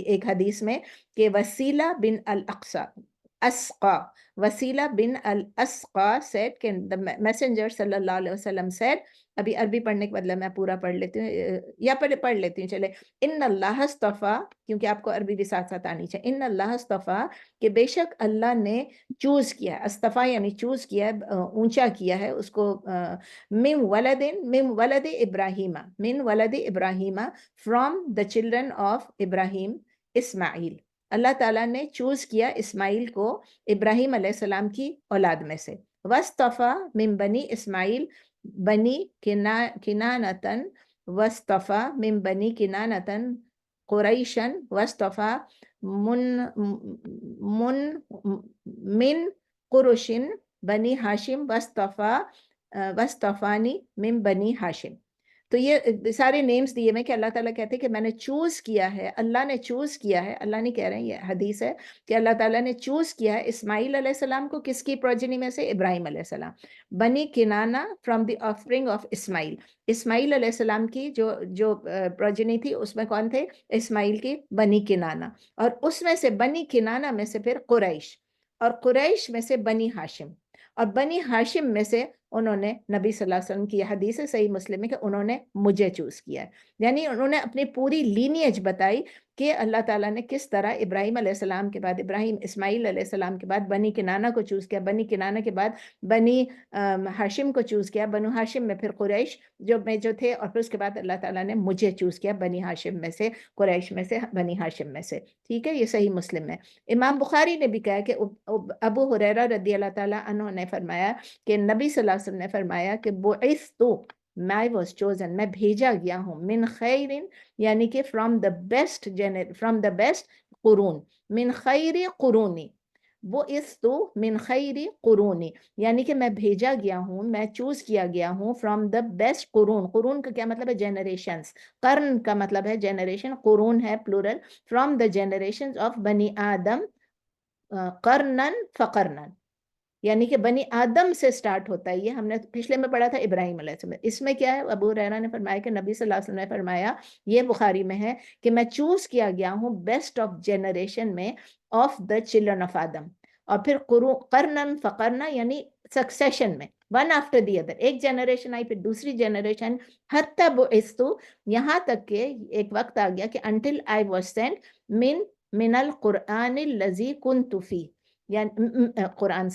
ایک حدیث میں کہ وسیلہ بن الاسقا وسیلہ بن الاسقا said کہ the messenger صلی اللہ علیہ وسلم said، ابھی عربی پڑھنے کے بدلے میں پورا پڑھ لیتی ہوں یا پڑھ لیتی ہوں، چلے. ان اللہ اصطفیٰ، کیونکہ آپ کو عربی بھی ساتھ ساتھ آنی چاہیے. ان اللہ اصطفیٰ، کہ بے شک اللہ نے چوز کیا ہے، اصطفیٰ یعنی چوز کیا ہے، اونچا کیا ہے اس کو، من ولد ابراہیم، من ولد ابراہیم، فرام دا چلڈرن آف ابراہیم اسماعیل. اللہ تعالیٰ نے چوز کیا اسماعیل کو ابراہیم علیہ السلام کی اولاد میں سے. وَاصْطَفَى من بنی اسماعیل بنی کنانتن، وَاصْطَفَى من بنی کنانتن قریشن، وَاصْطَفَى من قرشن بنی ہاشم، وَاصْطَفَانِي من بنی ہاشم. تو یہ سارے نیمز دیے میں کہ اللہ تعالیٰ کہتے ہیں کہ میں نے چوز کیا ہے، اللہ نے چوز کیا ہے، اللہ نہیں کہہ رہے ہیں، یہ حدیث ہے کہ اللہ تعالیٰ نے چوز کیا ہے اسماعیل علیہ السلام کو، کس کی پروجنی میں سے؟ ابراہیم علیہ السلام. بنی کنانا فرام دی آفرنگ آف اسماعیل، اسماعیل علیہ السلام کی جو پروجنی تھی اس میں کون تھے؟ اسماعیل کی بنی کنانا، اور اس میں سے بنی کنانا میں سے پھر قریش، اور قریش میں سے بنی ہاشم، اور بنی ہاشم میں سے انہوں نے نبی صلی اللہ علیہ وسلم کی حدیث ہے صحیح مسلم میں کہ انہوں نے مجھے چوز کیا ہے. یعنی انہوں نے اپنی پوری لینیج بتائی کہ اللہ تعالیٰ نے کس طرح ابراہیم علیہ السلام کے بعد، ابراہیم اسماعیل علیہ السلام کے بعد بنی کنانہ کو چوز کیا، بنی کنانہ کے بعد بنی ہاشم کو چوز کیا، بنو ہاشم میں پھر قریش جو تھے، اور پھر اس کے بعد اللہ تعالیٰ نے مجھے چوز کیا بنی ہاشم میں سے، قریش میں سے، بنی ہاشم میں سے. ٹھیک ہے، یہ صحیح مسلم میں. امام بخاری نے بھی کہا کہ ابو ہریرہ رضی اللہ تعالیٰ عنہ نے فرمایا کہ نبی صلی اللہ علیہ وسلم نے فرمایا کہ بعثت، میں was chosen، میں بھیجا گیا ہوں، من خیر یعنی کہ from the best قرون، من خیر قرونی، بعثت من خیر قرونی یعنی کہ میں بھیجا گیا ہوں، میں چوز کیا گیا ہوں from the best قرون. قرون کا کیا مطلب ہے؟ جنریشنز. قرن کا مطلب ہے جنریشن، قرون ہے plural. from the generations of بنی آدم قرنن فقرنن، یعنی کہ بنی آدم سے سٹارٹ ہوتا ہے. یہ ہم نے پچھلے میں پڑھا تھا ابراہیم علیہ السلام. اس میں کیا ہے؟ ابو ہریرہ نے فرمایا کہ نبی صلی اللہ علیہ وسلم نے فرمایا، یہ بخاری میں ہے کہ میں چوز کیا گیا ہوں بیسٹ آف جنریشن میں، آف دا چلڈرن آف آدم. اور پھر قرنن فقرنا یعنی سکسیشن میں، ون آفٹر دی ادر، ایک جنریشن آئی پھر دوسری جنریشن، حتی بعثت، یہاں تک کہ ایک وقت آ گیا کہ انٹل آئی واز سینٹ من القرآن الذی کنت فیہ، یعنی قرآن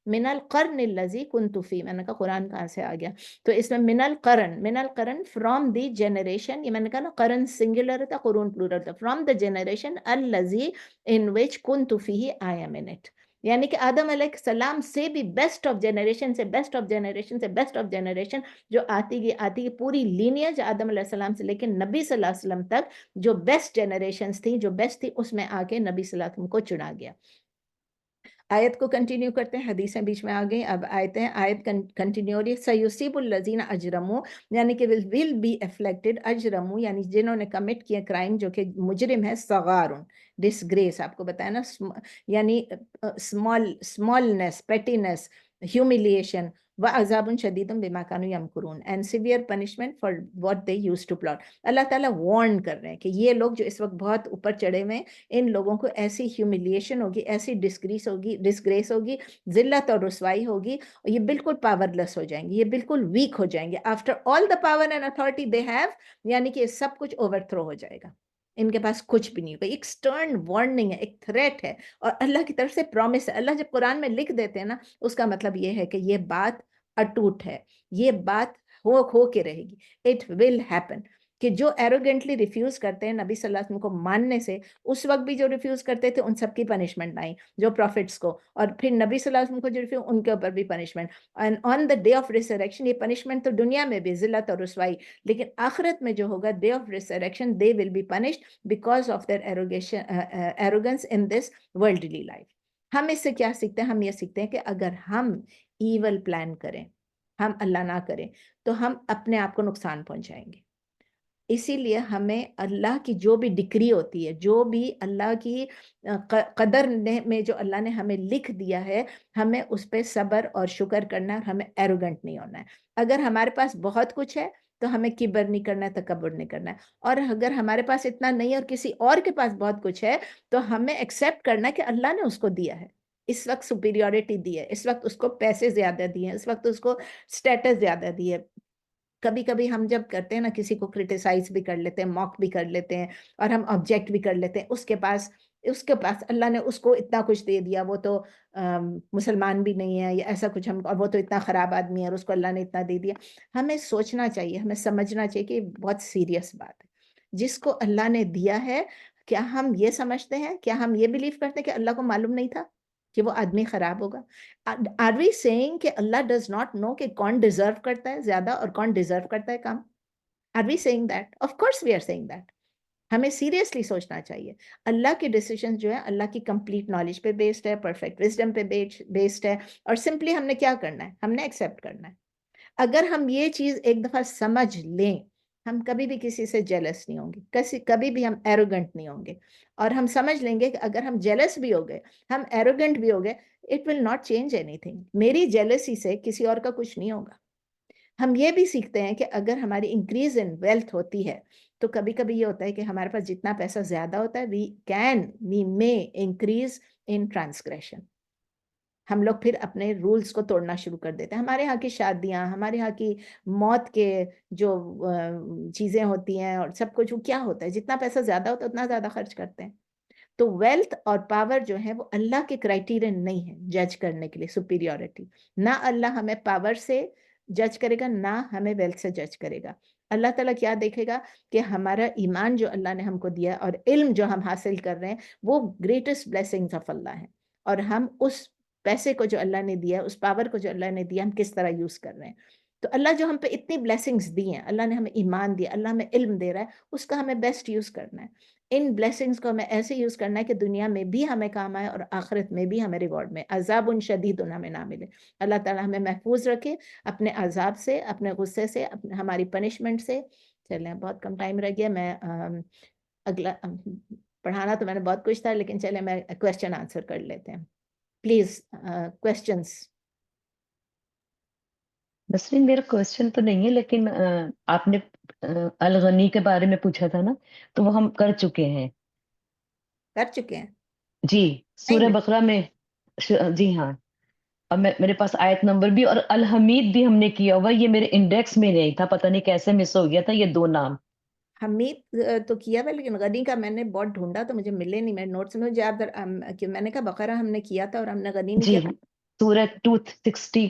من القرن الذی کنت فیہ. میں نے کہا قرآن کہاں سے آ گیا؟ تو اس میں من القرن فرام دی جنریشن، یہ میں نے کہا نا قرن سنگولر تھا، قرون پلورل تھا. فرام دا جنریشن الذی ان وچ کنت فیہ آئی ایم ان اٹ، یعنی کہ آدم علیہ السلام سے بھی بیسٹ آف جنریشن سے بیسٹ آف جنریشن سے بیسٹ آف جنریشن جو آتی گئی پوری لینیج آدم علیہ السلام سے لیکن نبی صلی اللہ علیہ وسلم تک جو بیسٹ جنریشنز تھیں، جو بیسٹ تھی، اس میں آ کے نبی صلی اللہ علیہ وسلم کو چنا گیا. آیت کو کنٹینیو کرتے ہیں، حدیثیں بیچ میں آ گئی، اب آیت کنٹینیو ہو رہی ہے. سیصیب الذین اجرموا یعنی کہ will be afflicted، اجرموا یعنی جنہوں نے کمٹ کیا کرائم، جو کہ مجرم ہے، صغار، ڈسگریس، آپ کو بتایا نا، یعنی اسمالنس، پیٹینس، ہیوملیشن، وعذاب شدید بما کانوا یمکرون، and severe punishment for what they used to plot. Allah تعالیٰ وارن کر رہے ہیں کہ یہ لوگ جو اس وقت بہت اوپر چڑھے ہوئے ہیں، ان لوگوں کو ایسی ہیوملیشن ہوگی، ایسی ڈسگریس ہوگی، ذلت اور رسوائی ہوگی، اور یہ بالکل پاور لیس ہو جائیں گے، یہ بالکل ویک ہو جائیں گے. After all the power and authority they have, یعنی کہ سب کچھ اوور تھرو ہو جائے گا، ان کے پاس کچھ بھی نہیں ہوگا. ایک سٹرن وارننگ ہے، ایک تھریٹ ہے، اور اللہ کی طرف سے پرومس ہے. اللہ جب قرآن میں لکھ دیتے ہیں نا، اس کا مطلب یہ ہے کہ یہ بات اٹوٹ ہے, یہ بات ہو کے رہے گی, اٹ ول ہیپن. کہ جو ایروگینٹلی ریفیوز کرتے ہیں نبی صلی اللہ علیہ وسلم کو ماننے سے, اس وقت بھی جو ریفیوز کرتے تھے ان سب کی پنشمنٹ آئی, جو پروفٹس کو, اور پھر نبی صلی اللہ علیہ وسلم کو جو ریفیوز, ان کے اوپر بھی punishment. And on the day of resurrection, یہ پنشمنٹ تو دنیا میں بھی ذلت اور رسوائی, لیکن آخرت میں جو ہوگا day of resurrection, they will be punished because of their arrogance in this worldly life. ہم اس سے کیا سیکھتے ہیں؟ ہم یہ سیکھتے ہیں کہ اگر ہم ایول پلان کریں, ہم اللہ نہ کریں, تو ہم اپنے آپ کو نقصان پہنچائیں گے. اسی لیے ہمیں اللہ کی جو بھی ڈکری ہوتی ہے, جو بھی اللہ کی قدر میں جو اللہ نے ہمیں لکھ دیا ہے, ہمیں اس پہ صبر اور شکر کرنا ہے, اور ہمیں ایروگنٹ نہیں ہونا ہے. اگر ہمارے پاس بہت کچھ ہے تو ہمیں کبر نہیں کرنا ہے, تکبر نہیں کرنا ہے. اور اگر ہمارے پاس اتنا نہیں ہے اور کسی اور کے پاس بہت کچھ ہے, تو ہمیں ایکسیپٹ کرنا ہے کہ اللہ نے اس کو دیا ہے, اس وقت سپیریورٹی دی ہے, اس وقت اس کو پیسے زیادہ دیے ہیں, اس وقت اس کو سٹیٹس زیادہ دی ہے. کبھی کبھی ہم جب کرتے ہیں نا, کسی کو کرٹیسائز بھی کر لیتے ہیں, موک بھی کر لیتے ہیں, اور ہم آبجیکٹ بھی کر لیتے ہیں, اس کے پاس اللہ نے اس کو اتنا کچھ دے دیا, وہ تو مسلمان بھی نہیں ہے, یا ایسا کچھ, ہم, اور وہ تو اتنا خراب آدمی ہے اور اس کو اللہ نے اتنا دے دیا. ہمیں سوچنا چاہیے, ہمیں سمجھنا چاہیے کہ یہ بہت سیریس بات ہے. جس کو اللہ نے دیا ہے, کیا ہم یہ سمجھتے ہیں, کیا ہم یہ بلیو کرتے ہیں کہ اللہ کو معلوم نہیں تھا کہ وہ آدمی خراب ہوگا؟ Are we saying کہ اللہ does not know کہ کون ڈیزرو کرتا ہے زیادہ اور کون ڈیزرو کرتا ہے کم؟ Are we saying that? Of course we are saying that. ہمیں سیریسلی سوچنا چاہیے. اللہ کے ڈیسیشن جو ہے اللہ کی کمپلیٹ نالج پہ بیسڈ ہے, پرفیکٹ وزڈم پہ بیسڈ ہے, اور سمپلی ہم نے کیا کرنا ہے, ہم نے ایکسیپٹ کرنا ہے. اگر ہم یہ چیز ایک دفعہ سمجھ لیں, ہم کبھی بھی کسی سے جیلس نہیں ہوں گے, کبھی بھی ہم ایروگنٹ نہیں ہوں گے. اور ہم سمجھ لیں گے کہ اگر ہم جیلس بھی ہو گئے, ہم ایروگنٹ بھی ہو گئے, it will not change any thing. میری جیلسی سے کسی اور کا کچھ نہیں ہوگا. ہم یہ بھی سیکھتے ہیں کہ اگر ہماری انکریز ان ویلتھ ہوتی ہے, تو کبھی کبھی یہ ہوتا ہے کہ ہمارے پاس جتنا پیسہ زیادہ ہوتا ہے, وی مے انکریز ان ٹرانسگریشن. ہم لوگ پھر اپنے رولز کو توڑنا شروع کر دیتے ہیں. ہمارے ہاں کی شادیاں, ہمارے ہاں کی موت کے جو چیزیں ہوتی ہیں اور سب کچھ, کیا ہوتا ہے, جتنا پیسہ زیادہ ہوتا ہے اتنا زیادہ خرچ کرتے ہیں. تو ویلتھ اور پاور جو ہے وہ اللہ کے کرائٹیرین نہیں ہے جج کرنے کے لیے سپیریورٹی. نہ اللہ ہمیں پاور سے جج کرے گا, نہ ہمیں ویلتھ سے جج کرے گا. اللہ تعالیٰ کیا دیکھے گا کہ ہمارا ایمان جو اللہ نے ہم کو دیا اور علم جو ہم حاصل کر رہے ہیں, وہ گریٹسٹ بلیسنگز آف اللہ ہیں, اور ہم اس پیسے کو جو اللہ نے دیا, اس پاور کو جو اللہ نے دیا, ہم کس طرح یوز کر رہے ہیں. تو اللہ جو ہم پہ اتنی بلیسنگز دی ہیں, اللہ نے ہمیں ایمان دیا, اللہ ہمیں علم دے رہا ہے, اس کا ہمیں بیسٹ یوز کرنا ہے. ان بلیسنگز کو ہمیں ایسے یوز کرنا ہے کہ دنیا میں بھی ہمیں کام آئے اور آخرت میں بھی ہمیں ریوارڈ میں عذاب شدید ہمیں نہ ملے. اللہ تعالیٰ ہمیں محفوظ رکھے اپنے عذاب سے, اپنے غصے سے, ہماری پنشمنٹ سے. چلیں, بہت کم ٹائم رہ گیا. میں اگلا پڑھانا تو میں نے بہت کچھ تھا, لیکن چلیں میں کویسچن آنسر کر لیتے ہیں. Please questions. نسرین میرا کوشچن تو نہیں ہے, لیکن آپ نے الغنی کے بارے میں پوچھا تھا نا, تو وہ ہم کر چکے ہیں. کر چکے ہیں جی, سورہ بقرہ میں. جی ہاں, اور میرے پاس آیت نمبر بھی, اور الحمید بھی ہم نے کیا ہوا. یہ میرے انڈیکس میں نہیں تھا, پتہ نہیں کیسے مس ہو گیا تھا یہ دو نام. حمید تو کیا ہوا, لیکن غنی کا میں نے بہت ڈھونڈا تو مجھے ملے نہیں. میرے نوٹس میں یاد کہ میں نے کہا بقرہ ہم نے کیا تھا اور ہم نے غنی نہیں جی کیا. سورہ 260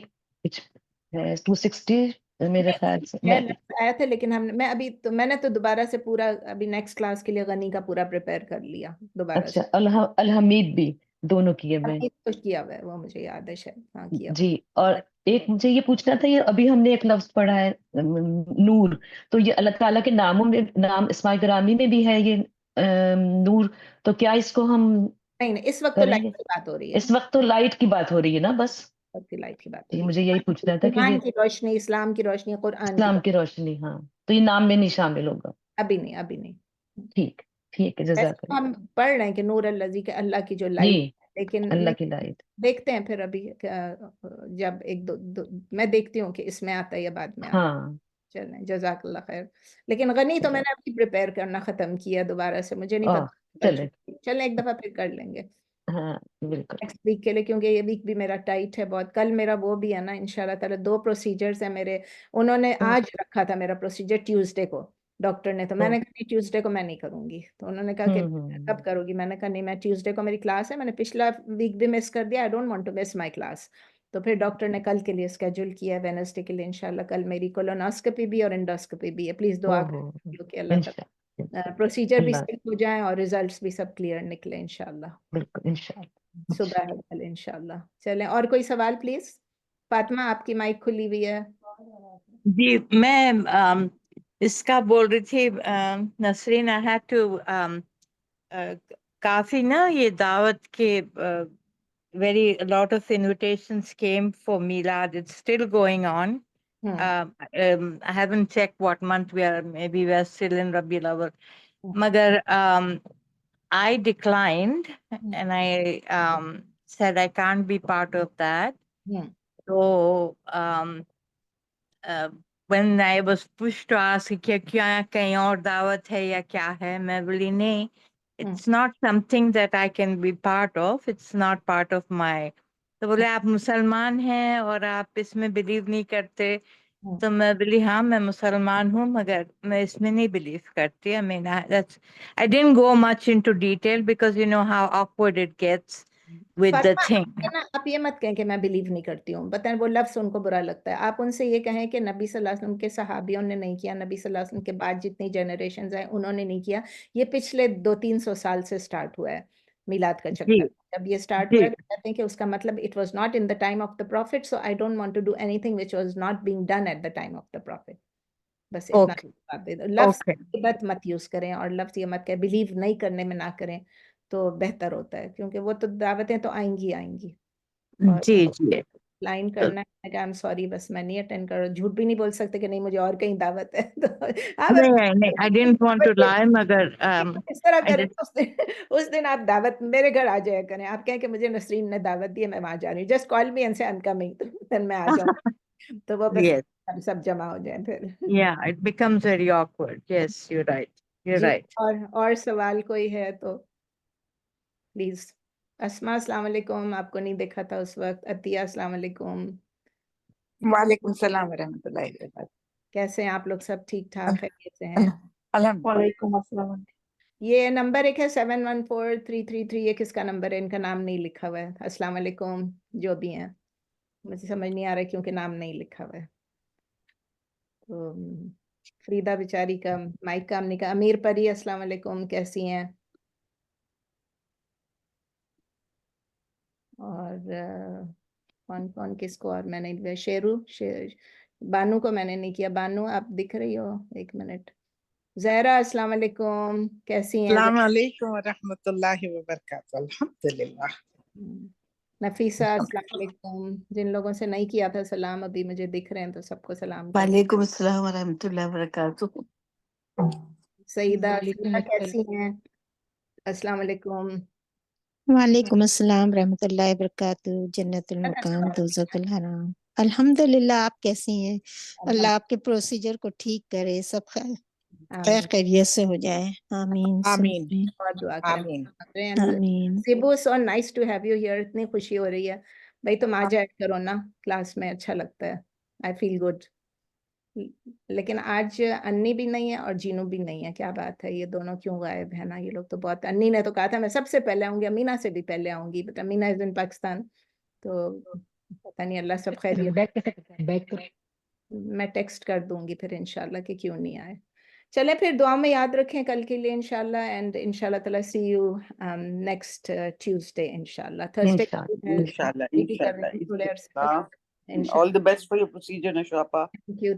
260 میرے خیال سے. آیا تھا, لیکن میں ابھی تو میں نے تو دوبارہ سے پورا ابھی نیکسٹ کلاس کے لیے غنی کا پورا پریپئر کر لیا دوبارہ سے. اچھا, الحمید بھی دونوں کیے میں. حمید تو کیا ہوا ہے, وہ مجھے یاد ہے شاید. ہاں کیا. جی, اور ایک مجھے یہ پوچھنا تھا, یہ ابھی ہم نے ایک لفظ پڑھا ہے نور, تو یہ اللہ تعالیٰ کے ناموں میں, نام اسماء گرامی میں بھی ہے یہ نور, تو کیا اس کو ہم نہیں, اس وقت تو کریں لائٹ گے؟ کی بات ہو رہی ہے. اس وقت تو لائٹ کی بات ہو رہی ہے نا, بس لائٹ کی بات ہو رہی مجھے یہی پوچھنا تھا ہے. کہ یہ ایمان کی روشنی, اسلام کی روشنی, قرآن کی اسلام کی روشنی, ہاں, تو یہ نام میں نہیں شامل ہوگا. ابھی نہیں, ابھی نہیں. ٹھیک ٹھیک ہے, جزاک اللہ. ہم پڑھ رہے ہیں کہ نور الذی, کہ اللہ کی جو جی, لائٹ, لیکن اللہ کی لائٹ. دیکھتے ہیں پھر ابھی جب ایک دو میں دیکھتی ہوں کہ اس میں آتا ہے یا بعد میں آتا ہے. ہاں, چلیں, جزاک اللہ خیر. لیکن غنی تو میں نے ابھی پریپئر کرنا ختم کیا دوبارہ سے, مجھے نہیں پتا. چلیں ایک دفعہ پھر کر لیں گے ہاں بالکل. نیکسٹ ویک کے لیے, کیونکہ یہ ویک بھی میرا ٹائٹ ہے بہت. کل میرا وہ بھی ہے نا انشاءاللہ تعالی, 2 پروسیجرز ہیں میرے. انہوں نے آج رکھا تھا میرا پروسیجر ٹیوزڈے کو, ڈاکٹر نے, تو میں نے کہا ٹیوزڈے کو میں نہیں کروں گی. تو انہوں نے کہا کہ کب کرو گی, میں نے کہا نہیں, میں ٹیوزڈے کو میری کلاس ہے, میں نے پچھلا ویک بھی مس کر دیا, I don't want to miss my class. تو پھر ڈاکٹر نے کل کے لیے اسکیڈول کیا ہے وینسڈے کے لیے انشاءاللہ. کل میری کولوناسکوپی بھی اور انڈوسکوپی بھی ہے. پلیز دعا کریں کہ اللہ تعالیٰ پروسیجر بھی صحیح ہو جائیں اور ریزلٹس بھی سب کلیئر نکلے انشاءاللہ. بالکل انشاءاللہ. صبح ہے کل انشاءاللہ. چلیں اور کوئی سوال پلیز. فاطمہ آپ کی مائک کھلی ہوئی ہے. جی میں اس کا بول رہی تھی نسرین I had to کافی نا یہ دعوت کے very a lot of invitations came for Milad. It's still going on. I haven't checked what month we are. Maybe we are still in Rabiul Awwal. Magar I declined and I said I can't be part of that. So when I was pushed to ask کہ کیا کہیں اور دعوت ہے یا کیا ہے, میں بولی نہیں, it's not something that I can be part of. It's not part of my. تو بولے آپ مسلمان ہیں اور آپ اس میں بلیو نہیں کرتے. تو میں بولی ہاں میں مسلمان ہوں مگر میں اس میں نہیں بلیو کرتی. I mean I didn't go much into detail because you know how awkward it gets with the thing. آپ یہ مت کہیں کہ میں بلیو نہیں کرتی ہوں. بتائیں وہ لفظ ان کو برا لگتا ہے. آپ ان سے یہ کہیں کہ نبی صلی اللہ علیہ وسلم کے صحابیوں نے نہیں کیا, نبی صلی اللہ علیہ وسلم کے بعد جتنی جنریشنز ہیں انہوں نے نہیں کیا. یہ پچھلے 200-300 سال سے سٹارٹ ہوا ہے میلاد کا چکر. جب یہ سٹارٹ ہوا ہے تو کہتے ہیں کہ اس کا مطلب it was not in the time of the prophet, so I don't want to do anything which was not being done at the time of the prophet. بس اتنا لفظ بات مت یوز کریں اور لفظ یہ مت کہ بلیو نہیں کرنے میں نہ کریں تو بہتر ہوتا ہے, کیونکہ وہ تو دعوتیں تو آئیں گی. جی جی لائن کرنا ہے کہ I'm sorry بس میں نہیں اٹینڈ کر رہا. جھوٹ بھی نہیں بول سکتے کہ نہیں مجھے اور کہیں دعوت ہے. نہیں I didn't want to lie مگر اس طرح کریں اس دن آپ دعوت میرے گھر آ جایا کریں. آپ کہیں کہ مجھے نسرین نے دعوت دی ہے میں وہاں جا رہی ہوں, جسٹ کال می اینڈ سے I'm coming, تو میں آ جاؤں. تو وہ بس سب جمع ہو جائیں پھر. Yeah, it becomes very awkward. Yes, you're right. You're right. اور سوال کوئی ہے تو پلیز. اسما السلام علیکم, آپ کو نہیں دیکھا تھا اس وقت. عطیہ السلام علیکم. وعلیکم السلام ورحمۃ اللہ وبرکاتہ. کیسے ہیں آپ لوگ؟ سب ٹھیک ٹھاک خیریت سے ہیں؟ وعلیکم السلام. یہ نمبر ایک ہے 714333, یہ کس کا نمبر ہے؟ ان کا نام نہیں لکھا ہوا ہے. السلام علیکم جو بھی ہیں, مجھے سمجھ نہیں آ رہا ہے کیونکہ نام نہیں لکھا ہوا ہے. تو فریدہ بیچاری کا مائک کام نہیں کا. امیر پری السلام علیکم, کیسی ہیں؟ اور کون کون کس کو اور میں نے بانو کو میں نے نہیں کیا. بانو آپ دکھ رہی ہو؟ ایک منٹ. زہرا السلام علیکم, کیسی ہیں؟ السلام علیکم ورحمۃ اللہ وبرکاتہ. الحمدللہ. نفیسہ السلام علیکم. جن لوگوں سے نہیں کیا تھا سلام ابھی مجھے دکھ رہے ہیں تو سب کو سلام. وعلیکم السلام ورحمۃ اللہ وبرکاتہ. سعیدہ کیسی ہیں؟ السلام علیکم. وعلیکم السلام رحمۃ اللہ وبرکاتہ. جنت المقام دوزخ الحرام. الحمدللہ. آپ کیسی ہیں؟ اللہ آپ کے پروسیجر کو ٹھیک کرے, سب خیر خیریت سے ہو جائے. آمین آمین. بہت دعا کریں. آمین. آمین. زیبو so nice to have you here. اتنی خوشی ہو رہی ہے بھائی, تم آ جایا کرو نا کلاس میں, اچھا لگتا ہے. آئی فیل گڈ. لیکن آج انی بھی نہیں ہے اور جینو بھی نہیں ہے. کیا بات ہے, یہ دونوں کیوں غائب ہے نا؟ یہ لوگ تو بہت. انی نے تو کہا تھا میں سب سے پہلے آؤں گی, امینا سے بھی پہلے آؤں گی, بٹ امینا از ان پاکستان. تو پتہ نہیں, اللہ سب خیریت. میں ٹیکسٹ کر دوں گی پھر انشاءاللہ کہ کیوں نہیں آئے. چلے پھر دعا میں یاد رکھیں کل کے لیے انشاءاللہ. اینڈ انشاءاللہ تعالیٰ سی یو نیکسٹ ٹیوزڈے انشاءاللہ. Thursday All the best for your procedure, Nashapa.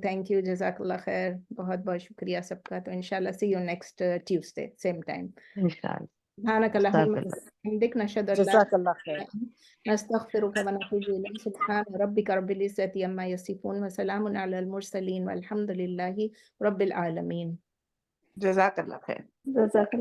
Thank you جزاک اللہ خیر. بہت بہت شکریہ سب کا. تو انشاءاللہ see you next Tuesday same time. سبحانک اللہم وبحمدک نشہد ان لا جزاک اللہ خیر. نستغفرک ونتوب الیک. سبحان ربک رب العزۃ عما یصفون وسلام علی المرسلین والحمد للہ رب العالمین. جزاک اللہ خیر. جزاک اللہ.